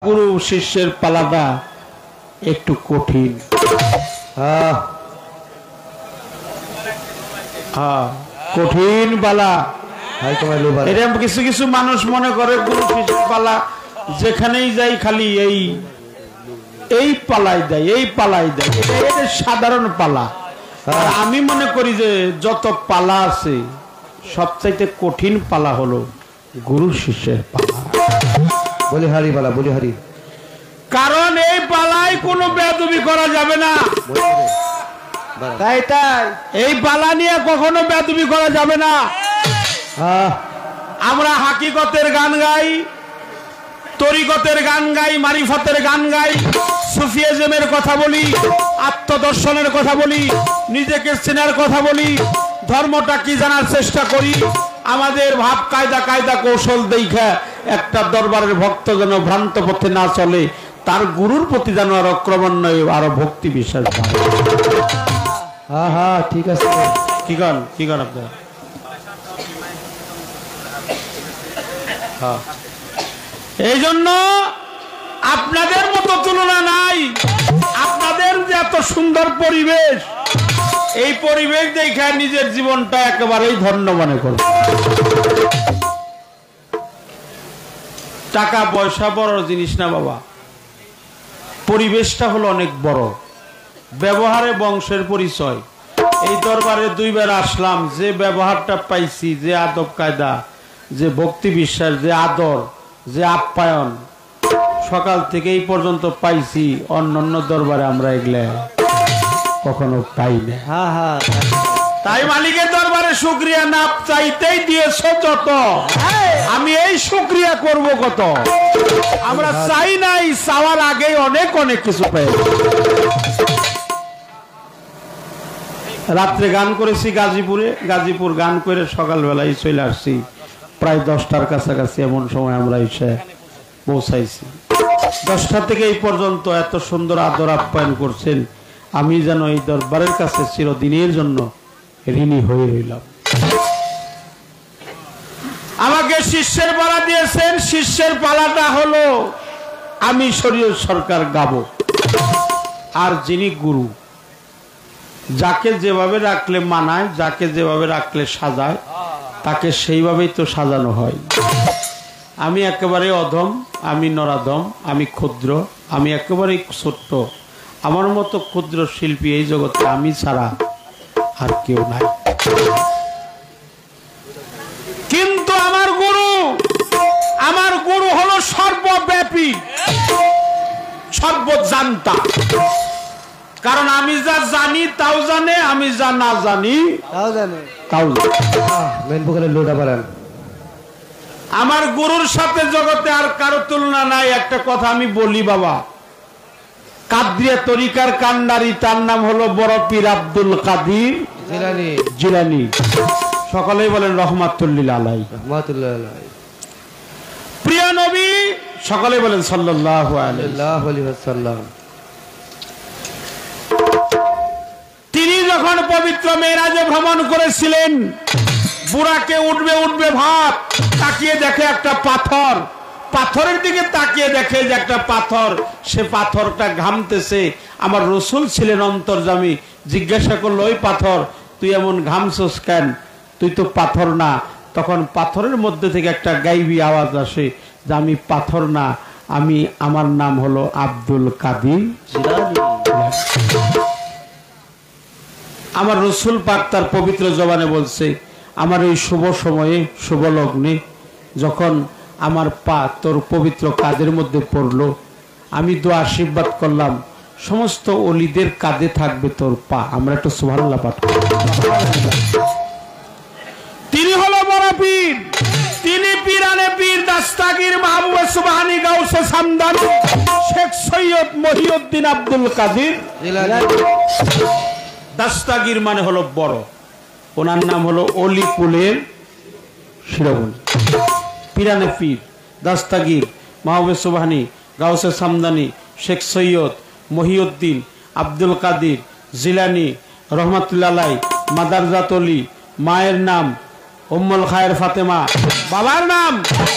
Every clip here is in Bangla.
গুরু শিষ্যের পালাটা একটু কঠিন। কঠিন পালা। এরকম কিছু কিছু মানুষ মনে করে গুরু শিষ্যের পালা যেখানেই যাই খালি এই পালাই দেয়, এই পালাই দেয়। এটা সাধারণ পালা। আমি মনে করি যে যত পালা আছে সবচাইতে কঠিন পালা হলো গুরু শিষ্যের পালা। বলি হারি পালা, বলি হারি। কারণ এই পালায় কোনো বেয়াদবি করা যাবে না। তাই তাই এই পালা নিয়ে কখনো বেয়াদবি করা যাবে না। আমরা হাকিকতের গান গাই, তরিকতের গান গাই, মারিফতের গান গাই, সুফিয়াজমের কথা বলি, আত্মদর্শনের কথা বলি, নিজেকে চেনার কথা বলি, ধর্মটা কি জানার চেষ্টা করি। আমাদের ভাব কায়দা কৌশল দেখা একটা দরবারের ভক্ত যেন ভ্রান্ত পথে না চলে, তার গুরুর প্রতি যেন আরো ক্রমান্বয়ে আরো ভক্তি বিশ্বাস বাড়ে। ঠিক আছে। কি গান আপনার? এই জন্য আপনাদের মতো তুলনা নাই। আপনাদের যে এত সুন্দর পরিবেশ, এই পরিবেশ দেখে নিজের জীবনটা একেবারেই ধন্য মনে করুন। টাকা পয়সা বড় জিনিস না বাবা, পরিবেশটা হলো অনেক বড়। ব্যবহারে বংশের পরিচয়। এই দরবারে দুইবার আসলাম, যে ব্যবহারটা পাইছি, যে আদব কায়দা, যে ভক্তি বিশ্বাস, যে আদর, যে আপ্যায়ন সকাল থেকে এই পর্যন্ত পাইছি, অন্য দরবারে আমরা এগুলা কখনো পাই না। তাই মালিকের দরবারে শুকরিয়া না চাইতেই দিয়েছ যত, আমি এই শুকরিয়া করব কত। আমরা চাই নাই, চাওয়ার আগে অনেক কিছু পাই। রাত্রে গান করেছি গাজীপুর গান করে সকালবেলায় চলে আসছি প্রায় 10টার কাছাকাছি। এমন সময় আমরা এসে পৌঁছাইছি। 10টা থেকে এই পর্যন্ত এত সুন্দর আদর আপ্যায়ন করছেন, আমি যেন এই দরবারের কাছে চিরদিনের জন্য ঋণী হয়ে রইলাম। আমাকে শিষ্যের পালা দিয়েছেন। শিষ্যের পালাটা হলো আমি শরীয়ত সরকার গাবো। আর যিনি গুরু, যাকে যেভাবে রাখলে মানায়, যাকে যেভাবে রাখলে সাজায়, তাকে সেইভাবেই তো সাজানো হয়। আমি একেবারে অধম, আমি নরাধম, আমি ক্ষুদ্র, আমি একেবারে ছোট্ট। আমার মতো ক্ষুদ্র শিল্পী এই জগতে আমি ছাড়া আর কেউ নাই। কিন্তু আমার গুরু হলো সর্বব্যাপী, সর্বজান্তা। কারণ আমি যা জানি তাও জানে, আমি যা না জানি তাও জানে। আমার গুরুর সাথে জগতে আর কারো তুলনা নাই। একটা কথা আমি বলি বাবা, কাদরিয়া তরিকার কান্ডারি, তার নাম হলো বড় পীর আব্দুল কাদির জিলানী। সকলেই বলেন রহমাতুল্লিল আলাইহি। প্রিয় নবী সকলেই বলেন সাল্লাল্লাহু আলাইহি ওয়াসাল্লাম। তিনি যখন পবিত্র মেরাজে ভ্রমণ করেছিলেন, বুরাকে উঠবে ভাব, তাকিয়ে দেখে একটা পাথর, পাথরের দিকে তাকিয়ে দেখে যে একটা পাথর, সে পাথরটা ঘামতেছে। আমার রসুল ছিলেন অন্তর্যামী, জিজ্ঞাসা করলো, ওই পাথর তুই এমন ঘামছস কেন? তুই তো পাথর না। তখন পাথরের মধ্যে থেকে একটা গাইবি আওয়াজ আসে যে আমি পাথর না, আমার নাম হলো আব্দুল কাদির জিলানী। আমার রসুল পাক তার পবিত্র জবানে বলছে, আমার এই শুভ সময়ে, শুভ লগ্নে যখন আমার পা তোর পবিত্র কাঁধের মধ্যে পড়লো, আমি দোয়া আশীর্বাদ করলাম, সমস্ত ওলিদের কাঁধে থাকবে তোর পা। আমরা একটু সুবহানাল্লাহ পাঠ করি। তিনি হলো বড় পীর, তিনি পীরানে পীর দাস্তাগীর মাহবুব সুবহানী গাউসে সামদানি শেখ সৈয়দ মহিউদ্দিন আব্দুল কাদির জিলানী। দাস্তাগীর মানে হলো বড়, ওনার নাম হলো অলিকুলের শিরোমণি। পীরানে পীর দাস্তাগীর মাহবুব সুবহানী গাউসে সামদানি শেখ সৈয়দ মহিউদ্দিন আব্দুল কাদির জিলানী রহমাতুল্লাহ আলাইহি। মাদারজাত অলি, মায়ের নাম উম্মুল খায়ের ফাতেমা। বাবার নাম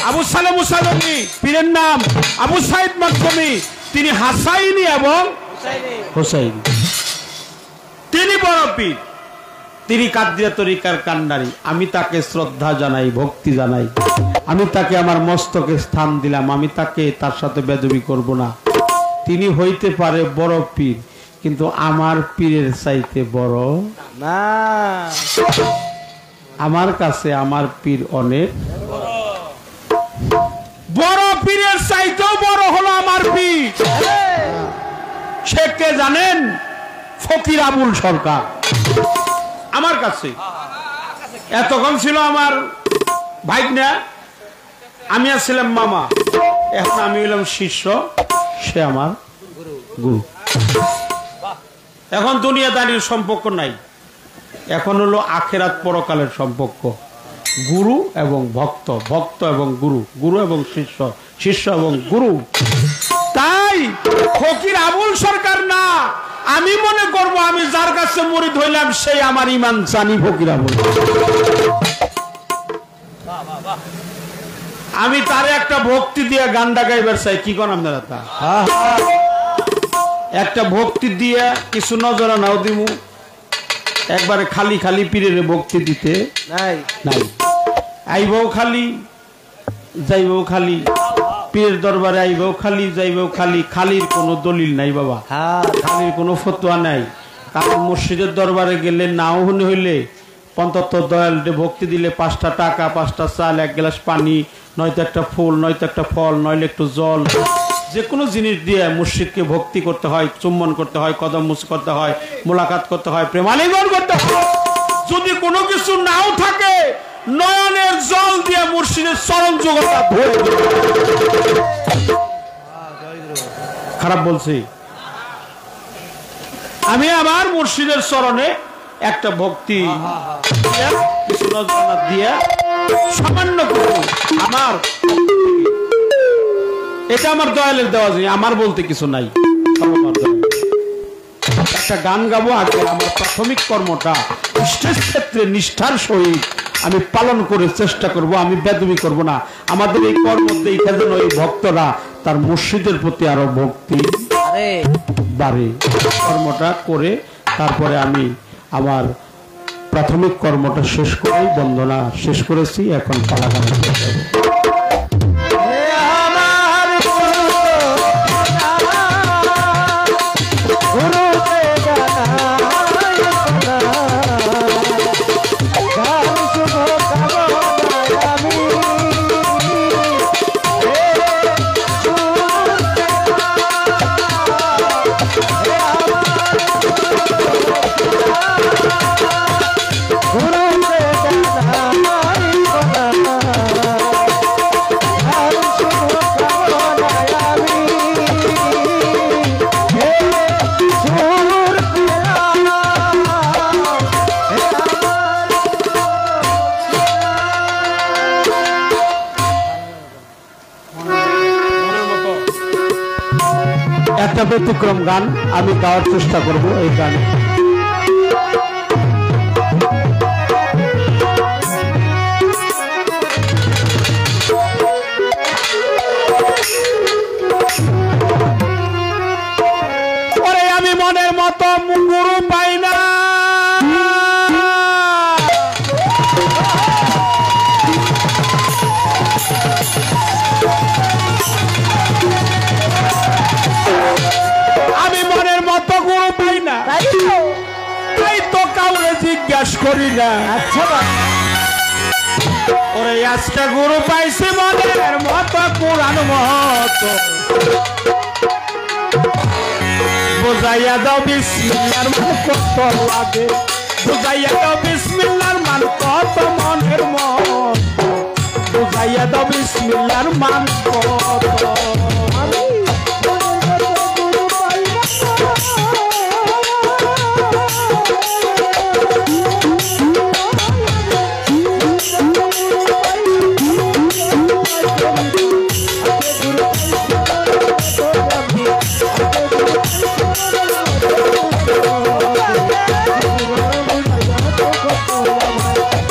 আবু সালেহ মুসাদমি, পীরের নাম আবু সাইদ মাকদুমি। তিনি হাসাইনি এবং হুসাইনি। তিনি বড় পীর, তিনি কাদরিয়া তরিকার কান্ডারি। আমি তাকে শ্রদ্ধা জানাই, ভক্তি জানাই। আমি তাকে আমার মস্তকে স্থান দিলাম। আমি তাকে তার সাথে বেদবি করব না। তিনি হইতে পারে বড় পীর, কিন্তু আমার পীরের চাইতে বড় না। আমার কাছে আমার পীর অনেক বড়। পীরের চাইতেও বড় হলো আমার পীর। সে কে জানেন? ফকির আবুল সরকার। আমার কাছে এতক্ষণ ছিল আমার ভাইগনা, আমি আসছিলাম মামা, এখন আমি হইলাম শিষ্য, সে আমার গুরু। এখন দুনিয়াদারির সম্পর্ক নাই, এখন হলো আখেরাত পরকালের সম্পর্ক। গুরু এবং ভক্ত, ভক্ত এবং গুরু, গুরু এবং শিষ্য, শিষ্য এবং গুরু। তাই ফকির আবুল সরকার না, আমি মনে করব আমি যার কাছে মুরিদ হইলাম সেই আমার ইমান জানি ফকির আবুল। আমি তারে একটা ভক্তি দিয়ে গানটা গাইবার চাই। কি কোন আপনারা? তা একটা ভক্তি দিয়ে কিছু নজরানাও দিমু। একবারে খালি খালি পীরের ভক্তি দিতে নাই নাই। আইবও খালি, যাইবও খালি। পীরের দরবারে আইবও খালি, যাইবও খালি। খালির কোনো দলিল নাই বাবা, খালির কোনো ফতোয়া নাই। কারণ মসজিদের দরবারে গেলে নাও হনে হইলে অন্তত দয়াল ভক্তি দিলে 5টা টাকা, 5টা চাল, 1 গ্লাস পানি, নয়তো একটা ফুল, নয়তো একটা ফল, নইলে একটু জল, যে কোনো জিনিস দিয়ে মুর্শিদকে ভক্তি করতে হয়, চুম্বন করতে হয়, কদম মুস করতে হয়, মোলাকাত করতে হয়, প্রেমালিঙ্গন করতে হয়। যদি কোনো কিছু নাও থাকে, নয়নের জল দিয়ে মুর্শিদের চরণ জগৎটা ধরে। খারাপ বলছি? আমি আমার মুর্শিদের চরণে একটা ভক্তি কিছু নজরানা দিয়ে সামান্য কিছু আমার, এটা আমার দয়ালের দেওয়া যায়, আমার বলতে কিছু নাই। একটা গান গাবো, আগে আমার প্রাথমিক কর্মটা স্টেজ ক্ষেত্রে নিষ্ঠার সহিত আমি পালন করে চেষ্টা করব। আমি বেদবি করব না। আমাদের এই কর্মতে এইখানে ওই ভক্তরা তার মুর্শিদের প্রতি আরো ভক্তি বাড়ে। কর্মটা করে তারপরে আমি আমার প্রাথমিক কর্মটা শেষ করেই বন্দনা শেষ করেছি। এখন পালাগান একটা ব্যতিক্রম গান আমি গাওয়ার চেষ্টা করব। এই গানে আমি মনের মতো গুরু পাই না, আমি মনের মতো গুরু পাই না, তাই তো কাউরে জিজ্ঞাস করি না। আচ্ছা ওরে আজকে গুরু পাইছি মনের মতো, কোরআন মতো বুঝাইয়া দাও বিসমিল্লাহর মান কত লাগে, বুঝাইয়া দাও বিসমিল্লাহর মান কত মনের মত, বুঝাইয়া দাও বিসমিল্লাহর মান কত।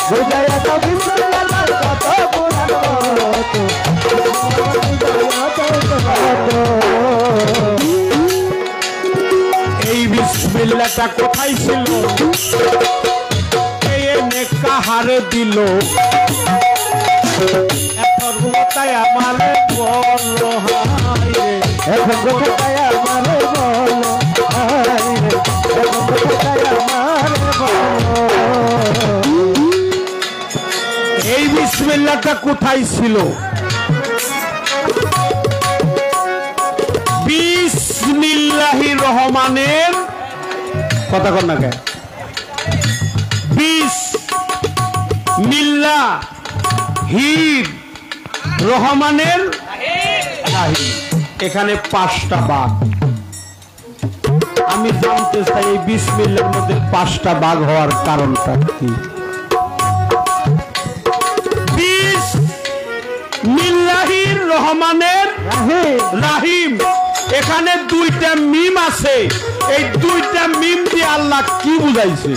Voy a বিসমিল্লাহটা কোথায় ছিল এনে কাহারে দিল এখন কোথায় আমারে বলো হায় এখন কোথায় আমারে বলো হায় রে, এখন কোথায় আমারে বলো। এই বিসমিল্লাহটা কোথায় ছিল বিসমিল্লাহির রহমানের কথা কর না কে বিসমিল্লাহির রহমানের রাহিম। এখানে 5টা বাঘ। আমি জানতে চাই এই বিসমিল্লাহর মধ্যে 5টা বাঘ হওয়ার কারণটা কি? বিসমিল্লাহির রহমানের রাহিম, এখানে 2টা মিম আছে। এই 2টা মিম দিয়ে আল্লাহ কি বুঝাইছে?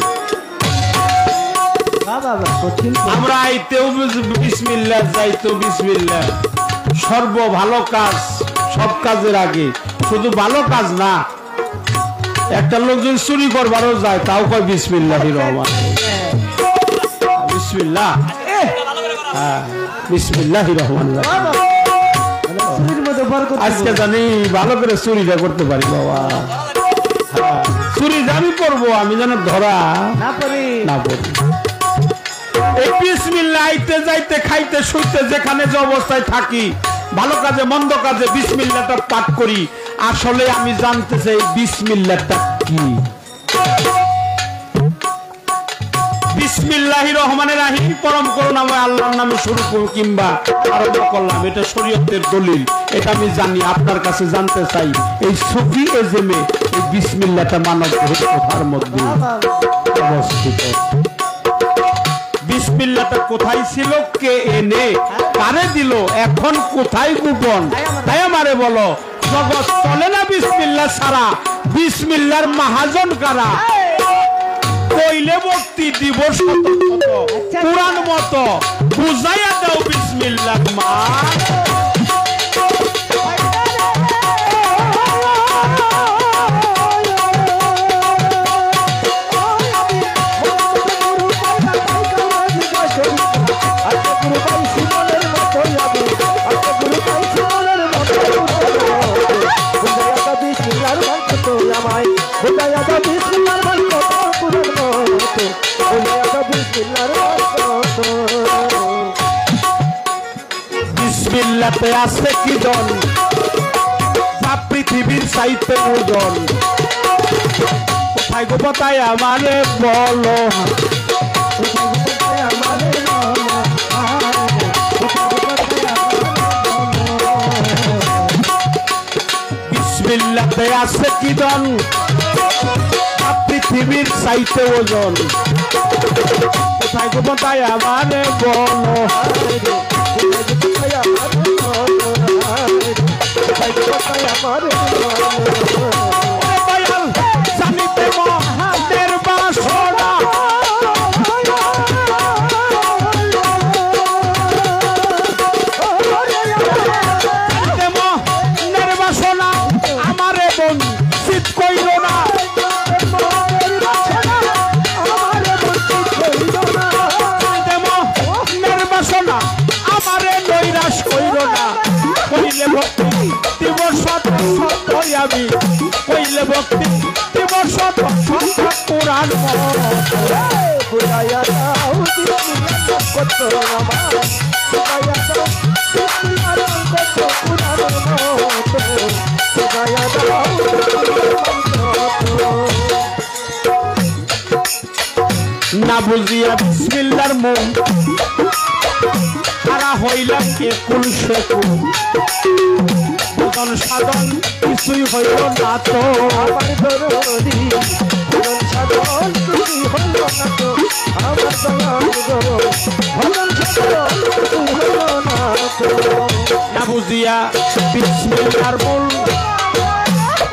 আমরা আইতেও বিসমিল্লাহ, যাইতেও বিসমিল্লাহ। সর্ব ভালো কাজ সব কাজের আগে, শুধু ভালো কাজ না, একটা লোক যদি চুরি করবারও যায় তাও কয় বিসমিল্লাহির রহমান বিসমিল্লাহ। হ্যাঁ, বিসমিল্লাহির রহমান। আজকে জানি ভালো করে চুরিটা করতে পারি বাবা। হ্যাঁ, চুরি আমি করবো, আমি যেন ধরা না পড়ি। এই বিসমিল্লাহ আইতে যাইতে খাইতে শুইতে যেখানে যে অবস্থায় থাকি, ভালো কাজে মন্দ কাজে বিসমিল্লাহটা পাঠ করি। আসলে আমি জানতে চাই বিসমিল্লাহটা কি? বিসমিল্লাহির রহমানির রহিম, পরম করুণাময় আল্লাহর নামে শুরু কিংবা আরম্ভ করলাম, এটা শরীয়তের দলিল, এটা আমি জানি। আপনার কাছে জানতে চাই এই সুফি এজমে এই বিসমিল্লাহটা মানব কোথার মধ্যে অবস্থিত? বিসমিল্লাহটা কোথায় ছিল, কে এনে কারে দিল, এখন কোথায় গোপন? তাই আমারে বলো, জগৎ চলে না বিসমিল্লাহ ছাড়া। বিসমিল্লাহর মহাজন কারা? কইলে ভক্তি দিব শত শত, পুরাণ মতো বুঝাইয়া দাও বিসমিল্লাহ মা। বিসমিল্লাহতে আছে কি দল, যা পৃথিবীর চাইতে ওজন। কোথায় গো তাই আমারে বলো, বিসমিল্লাহতে আছে কি দল, যা পৃথিবীর চাইতে ওজন। কোথায় গো তাই আমারে বলো, জানিতে মহাদের বাসনা, নির্বাসনা আমারে বোন শীত কইল না, নির্বাসনা আমারে নৈরাশ কইল না। কইলে ভক্তি দিবস আমি, কইলে ভক্তি দিবস পুরাণ না বুঝিয়া বিসমিল্লাহর মন তারা হইলাম কে কুল শেকুল। সাধন কিছুই হইল না তো, আমার দরদি সাধন কিছুই হইল না তো, আমার না বুঝিয়া বিসমিল্লাহর মূল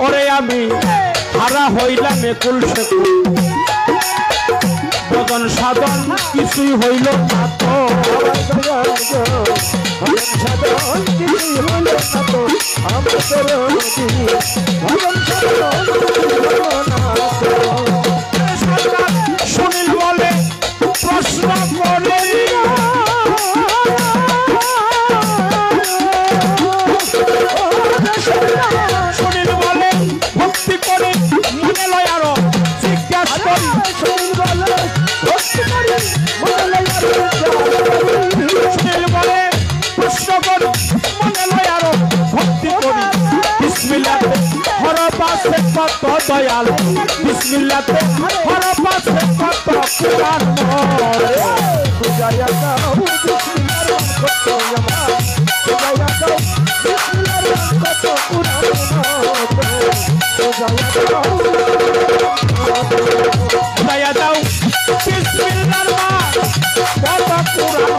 ওরে আমি হারা হইলাম একুল শেকুল। ভজন সাধন কিছুই হইল না তো, সাধন কিছুই হইল না তো, আমার বিসমিল্লাতে হরফ আছে কত দয়াল বিসমিল্লাতে হরফ আছে কত কুরআন মরে বুঝাইয়া দাও বিসমিল্লাহর কত আমার বুঝাইয়া দাও বিসমিল্লাহর কত কুরআন বুঝাইয়া দাও বিসমিল্লাহর কত কুরআন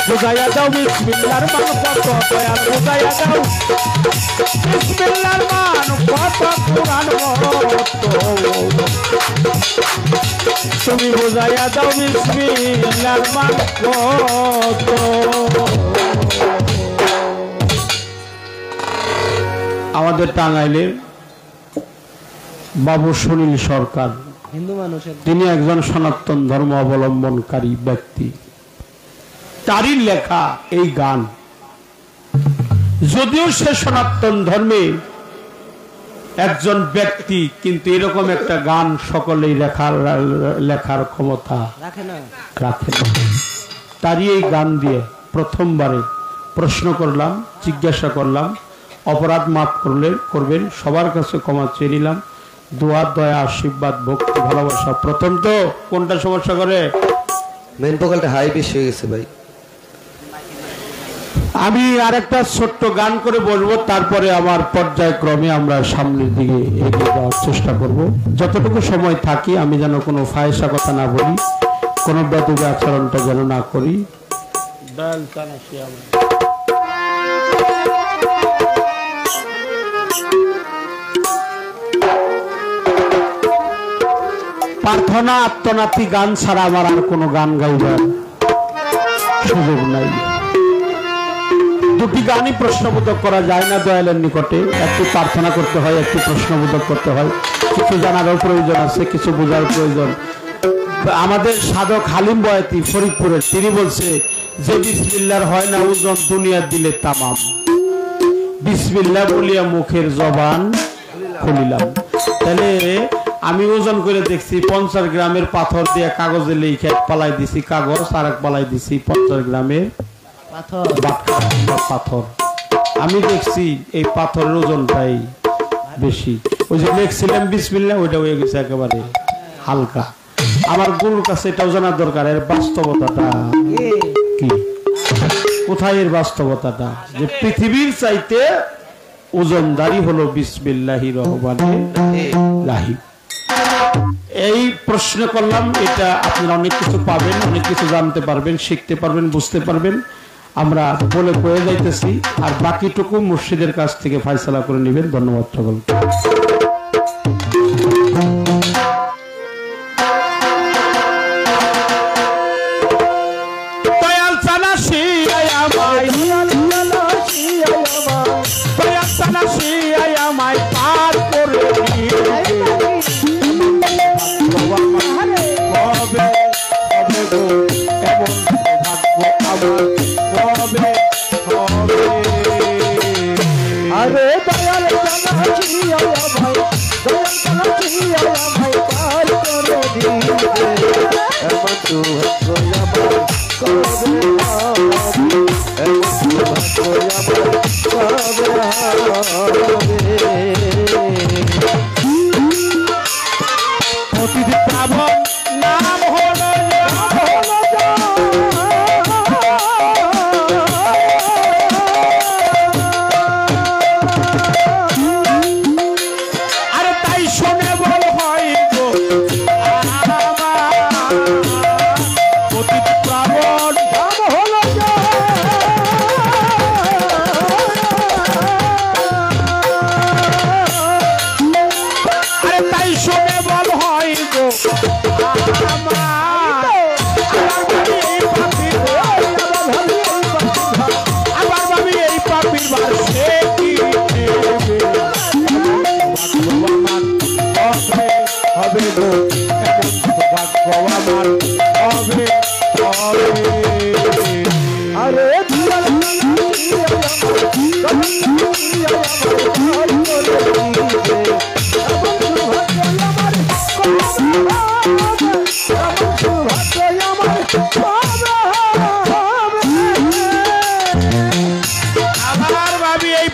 বুঝাইয়া দাও বিসমিল্লাহর মান কত দয়াল বুঝাইয়া দাও বিসমিল্লাহর মান কত কুরআন তুমি বুঝাইয়া দাও বিসমিল্লাহর মান কত। আমাদের টাঙ্গাইলের বাবু সুনীল সরকার হিন্দু মানুষের তিনি একজন সনাতন ধর্ম অবলম্বনকারী ব্যক্তি। তারই লেখা এই গান, যদিও সে সনাতন ধর্মে একজন ব্যক্তি, কিন্তু এরকম একটা গান সকলেই লেখার ক্ষমতা রাখে না। তারই এই গান দিয়ে প্রথমবারে প্রশ্ন করলাম, জিজ্ঞাসা করলাম, অপরাধ মাফ করবেন, সবার কাছে ক্ষমা চেয়ে নিলাম। দোয়া দয়া আশীর্বাদ ভক্তি ভালোবাসা। প্রথম তো কোনটা সমস্যা করে? মেন ভোকালটা হাই বেশি হয়ে গেছে ভাই। আমি আরেকটা ছোট্ট গান করে বলবো, তারপরে আমার পর্যায়ক্রমে আমরা সামনের দিকে এগিয়ে যাওয়ার চেষ্টা করব। যতটুকু সময় থাকি আমি যেন কোনো ফায়সা কথা না বলি, কোনো বেদুবে আচরণটা যেন না করি। প্রার্থনা আত্মনাতি গান ছাড়া আমার আর কোনো গান গাইবার সুযোগ নাই। দুটি গানই প্রশ্নবোধক করা যায় না দয়ালের নিকটে। একটু প্রার্থনা করতে হয়, একটু প্রশ্নবোধক করতে হয়। কিছু জানারও প্রয়োজন আছে, কিছু বোঝার প্রয়োজন। আমাদের সাধক হালিম বয়াতি ফরিদপুরের, তিনি বলছে যে বিসমিল্লাহর হয় না ওজন দুনিয়া দিলে তামাম, বিসমিল্লাহ বলিয়া মুখের জবান খুলিলাম। তাহলে আমি ওজন করে দেখছি 50 গ্রামের পাথর দিয়ে কাগজে লিখে পালাই দিছি, কাগজ আর এক পালাই দিছি 50 গ্রামের পাথর। আমি দেখছি এই পাথরের ওজনটাই বেশি। ওই যে লিখছিলাম বিসমিল্লাহ, ওইটা হয়ে গেছে একেবারে হালকা। আমার গুরুর কাছে এটাও জানার দরকার, এর বাস্তবতাটা কি, কোথায় এর বাস্তবতাটা, যে পৃথিবীর চাইতে ওজনদারি হলো বিসমিল্লাহির রহমানির রাহিম। এই প্রশ্ন করলাম, এটা আপনারা অনেক কিছু পাবেন, অনেক কিছু জানতে পারবেন, শিখতে পারবেন, বুঝতে পারবেন। আমরা বলে কয়ে যাইতেছি, আর বাকিটুকু মুর্শিদের কাছ থেকে ফয়সালা করে নেবেন। ধন্যবাদ সকলকে। আরে দয়াল জানাচ্ছি আয়া ভাই, দয়াল জানাচ্ছি আয়া ভাই, পার করে দিতে এমন তো হইয়া ভাই কবে হবে, এমন তো হইয়া ভাই কবে হবে। প্রতিদিন প্রাভন নাম হলো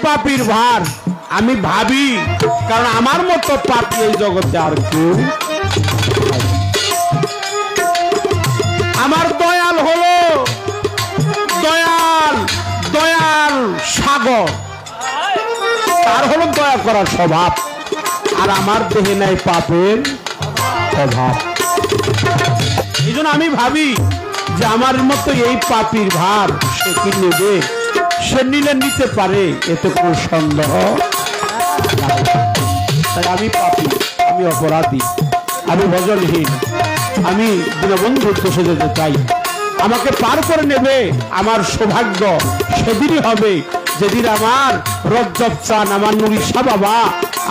পাপীর ভার আমি ভাবি, কারণ আমার মতো পাপী এই জগতে আর কেউ। আমার দয়াল হলো দয়াল দয়াল সাগর, তার হলো দয়া করার স্বভাব, আর আমার দেহে নাই পাপের অভাব। এই জন্য আমি ভাবি যে আমার মতো এই পাপীর ভার সে কি নেবে, সে নিলে নিতে পারে, এতে কোনো সন্দেহ নাই। তাই আমি পাপী, আমি অপরাধী, আমি ভজনহীন, আমি দীনবন্ধুর দেশে যেতে চাই। আমাকে পার করে নেবে আমার সৌভাগ্য সেদিনই হবে যেদিন আমার রজ্জব চান, আমার নুরি শাহ বাবা,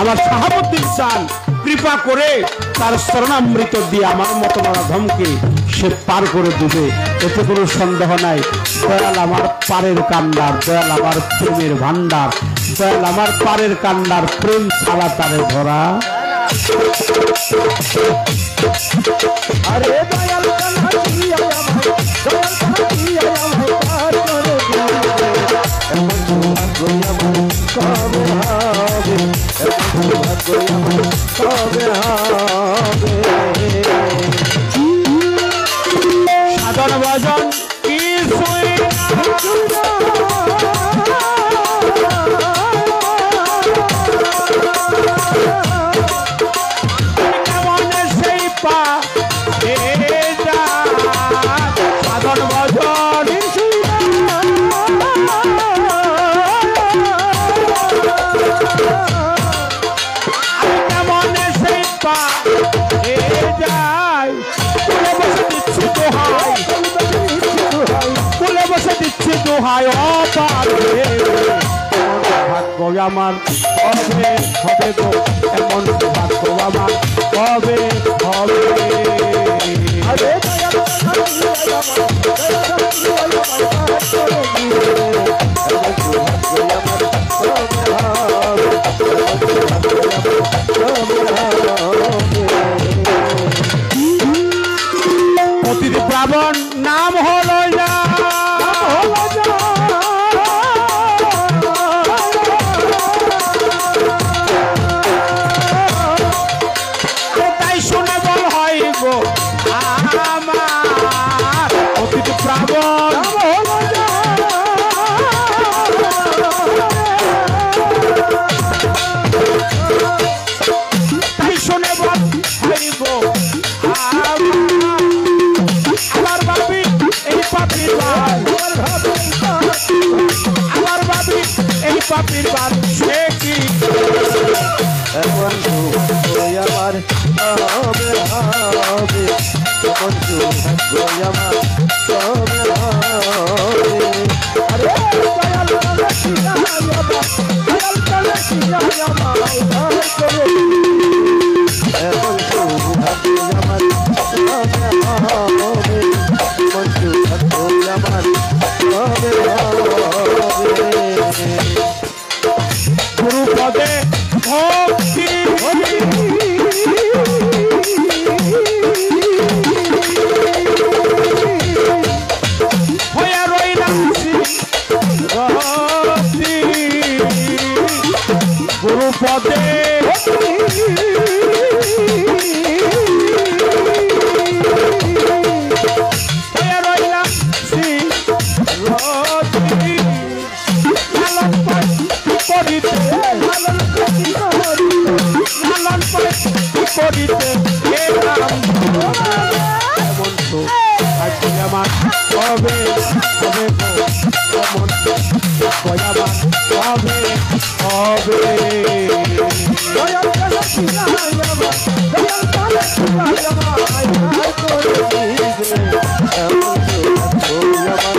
আমার শাহাবুদ্দিন চান কৃপা করে তার শরণামৃত দিয়ে আমার মতো নরাধমকে সে পার করে দেবে, এতে কোনো সন্দেহ নাই। দয়াল আমার পারের কান্ডার, দয়াল আমার প্রেমের ভান্ডার, দয়াল আমার পারের কান্ডার, প্রেম ছাড়া তারে ধরা। আরে দয়াল কানাচি আয়া ভাই, দয়াল কানাচি আয়া ভাই পার করে দিবে। এমন সৌভাগ্য আমার কবে হবে, এমন সৌভাগ্য আমার কবে হবে। সাধন ভজন কিছুই কেমন সেই পা সাধন ভজন কেমন সেই পা যায় কুলে বসে দিচ্ছি দোহাই অপারে। ভাগ্য আমার কবে হবে গো, এমন ভাগ্য আমার কবে হবে। আরে দয়াল কানাচি আয়া ভাই, দয়াল কানাচি আয়া ভাই পার করে দিবে। এমন সৌভাগ্য আমার কবে হবে, এমন সৌভাগ্য আমার কবে হবে। প্রতিটি ব্রাহ্মণ নাম হলো না, তাই শুনে বল হয় গো আমার প্রতিটি ব্রাহ্মণ তাই শুনে বল হয় গো আমার বাবি এই পাপীর বার, আমার বাবি এই পাপীর বার সে কি এমন সৌভাগ্য আমার কবে হবে, এমন সৌভাগ্য আমার কবে হবে। আরে দয়াল কানাচি আয়া ভাই, দয়াল কানাচি আয়া ভাই পার করে দিবে। এমন সৌভাগ্য আমার কবে হবে, এমন সৌভাগ্য আমার কবে হবে। গুরু পদে ভক্তি হয়ে রইলাম ভক্তি, গুরু পদে হয়ে রইলাম রতি লালন পাই করিতে, লালন পাই করিতে এলাম। এমন তো আজকে আমার কবে হবে গো, এমন আমার কবে হবে। দয়াল কানাচি আয়া ভাই, দয়াল কানাচি আয়া ভাই পার করে দিবে। এমন সৌভাগ্য আমার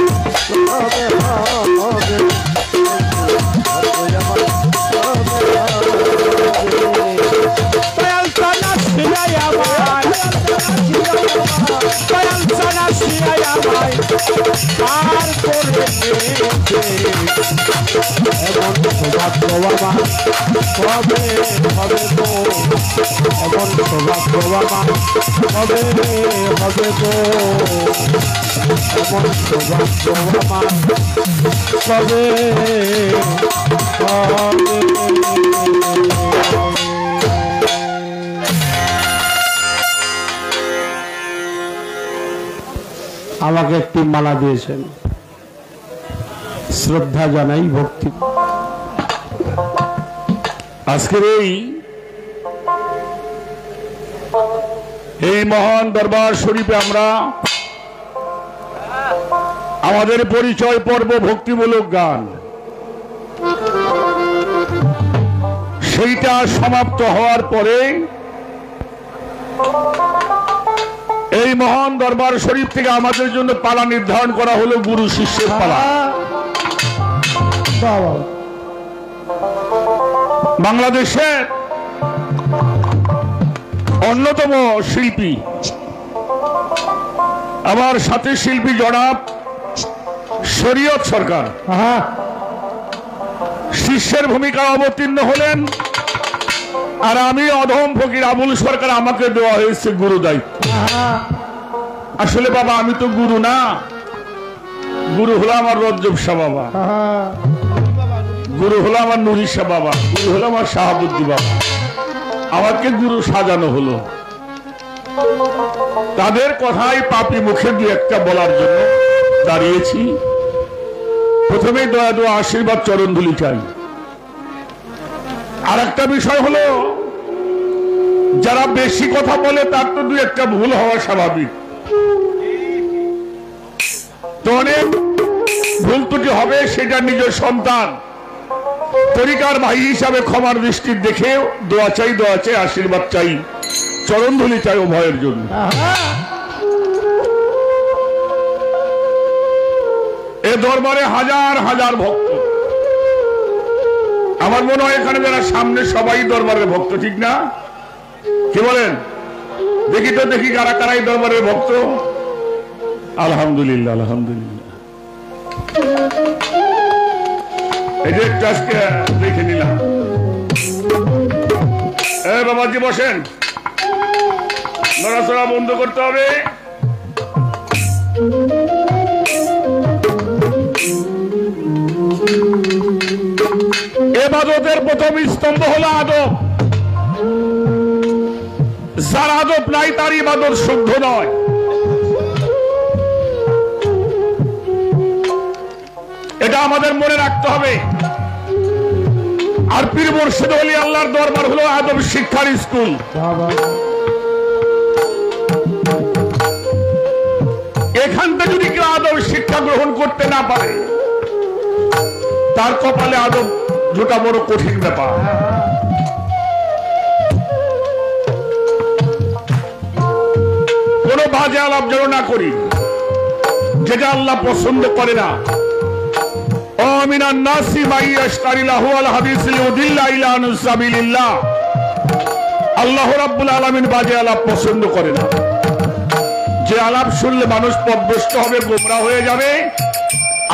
কবে হবে, এমন সৌভাগ্য আমার কবে হবে। দয়াল সানা শিরায়া ভাই, দয়াল সানা শিরায়া ভাই পার করে নিতে। এমন সৌভাগ্য বাবা কবে হবে গো, এমন সৌভাগ্য বাবা কবে হবে গো, এমন সৌভাগ্য বাবা কবে হবে। আমাকে একটি মালা দিয়েছেন, শ্রদ্ধা জানাই, ভক্তি। আজকের এই মহান দরবার শরীফে আমরা আমাদের পরিচয় পর্ব ভক্তিমূলক গান সেইটা সমাপ্ত হওয়ার পরে এই মহান দরবার শরীফ থেকে আমাদের জন্য পালা নির্ধারণ করা হলো গুরু শিষ্যের পালা। বাংলাদেশের অন্যতম শিল্পী, আমার সাথে শিল্পী জনাব শরীয়ত সরকার শিষ্যের ভূমিকা অবতীর্ণ হলেন, আর আমি অধম ফকির আবুল সরকার, আমাকে দেওয়া হয়েছে গুরু দায়িত্ব। আসলে বাবা আমি তো গুরু না, গুরু হলো আমার রজ্জব শাহ বাবা, গুরু হলো আমার নুরি শাহ বাবা, গুরু হলো আমার শাহাবুদ্দি বাবা, আমাকে গুরু সাজানো হলো। তাদের কথাই পাপি মুখে দিয়ে একটা বলার জন্য দাঁড়িয়েছি। প্রথমে দয়া দোয়া আশীর্বাদ চরণ ধুলি চাই। আর একটা বিষয় হলো, যারা বেশি কথা বলে তার তো দুই একটা ভুল হওয়া স্বাভাবিক, তো অনেক ভুল ত্রুটি হবে, সেটা নিজের সন্তান তরিকার ভাই হিসাবে ক্ষমার দৃষ্টি দেখে দোয়া চাই, আশীর্বাদ চাই, চরণ ধুলি চাই উভয়ের জন্য। এ দরবারে হাজার হাজার ভক্ত, আমার মনে হয় এখানে যারা সামনে সবাই দরবারের ভক্ত, ঠিক না? কি বলেন? দেখি তো, দেখি কারা কারাই দরবারের ভক্ত। আলহামদুলিল্লাহ, আলহামদুলিল্লাহ। এটা একটু আজকে দেখে নিলাম। বাবাজি বসেন, নড়াচড়া বন্ধ করতে হবে। ইবাদতের প্রথম স্তম্ভ হলো আদব। যার আদব নাই তার ইবাদত শুদ্ধ নয়। এটা আমাদের মনে রাখতে হবে। আর পীর মুর্শিদ ওলি আল্লাহর দরবার হলো আদব শিক্ষার স্কুল। এখান থেকে যদি কেউ আদব শিক্ষা গ্রহণ করতে না পারে, তার কপালে আদব জোটা বড় কঠিন ব্যাপার। কোন বাজে আলাপ যেন না করি, যেটা আল্লাহ পছন্দ করে না। আল্লাহ রাব্বুল আলামিন বাজে আলাপ পছন্দ করে না। যে আলাপ শুনলে মানুষ পথভ্রষ্ট হবে, গোমরা হয়ে যাবে,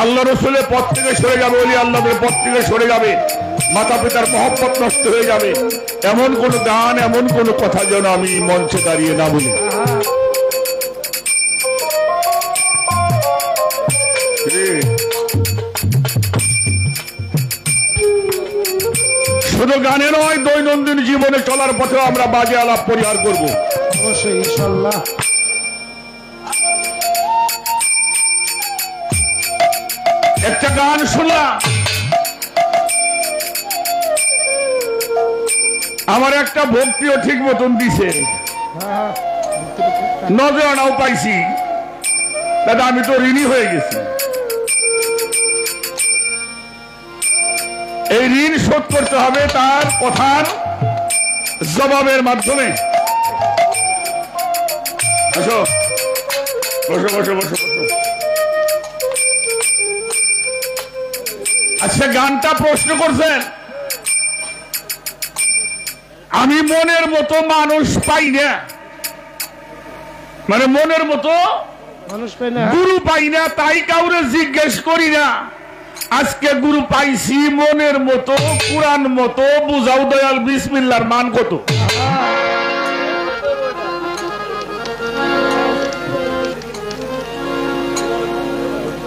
আল্লাহ রসুলের পথ থেকে সরে যাবে, ওলি আল্লাহদের পথ থেকে সরে যাবে, মাতা পিতার মহব্বত নষ্ট হয়ে যাবে, এমন কোন গান, এমন কোন কথা যেন আমি মঞ্চে দাঁড়িয়ে না বলি। শুধু গানে নয়, দৈনন্দিন জীবনে চলার পথে আমরা বাজে আলাপ পরিহার করবো অবশ্যই, ইনশাআল্লাহ। একটা গান শুনলাম, আমার একটা ভক্তিও ঠিক মতন দিছে, নজরানাও পাইছি। দাদা আমি তো ঋণী হয়ে গেছি, এই ঋণ শোধ করতে হবে তার কথার জবাবের মাধ্যমে। আসো, বসো বসো বসো বসো। আচ্ছা, গানটা প্রশ্ন করছেন, আমি মনের মতো মানুষ পাই না, মানে মনের মতো মানুষ পাই না, গুরু পাই না, তাই কাউরে জিজ্ঞেস করি না। আজকে গুরু পাইছি মনের মতো, কুরআন মতো, বুঝাও দয়াল বিসমিল্লাহর মান কত।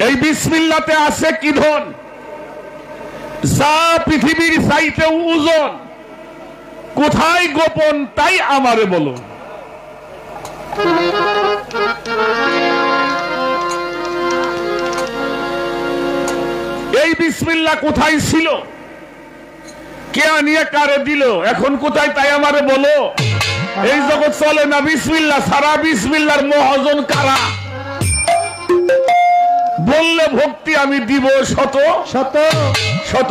এই বিসমিল্লাতে আছে কি ধন, যা পৃথিবীর চাইতে ওজন, কোথায় গোপন তাই আমারে বলো। এই বিসমিল্লাহ কোথায় ছিল, কে আনিয়ে কারে দিল, এখন কোথায় তাই আমারে বলো। এই জগৎ চলে না বিসমিল্লাহ সারা, বিসমিল্লাহর মহাজন কারা। বললে ভক্তি আমি দিব শত শত শত।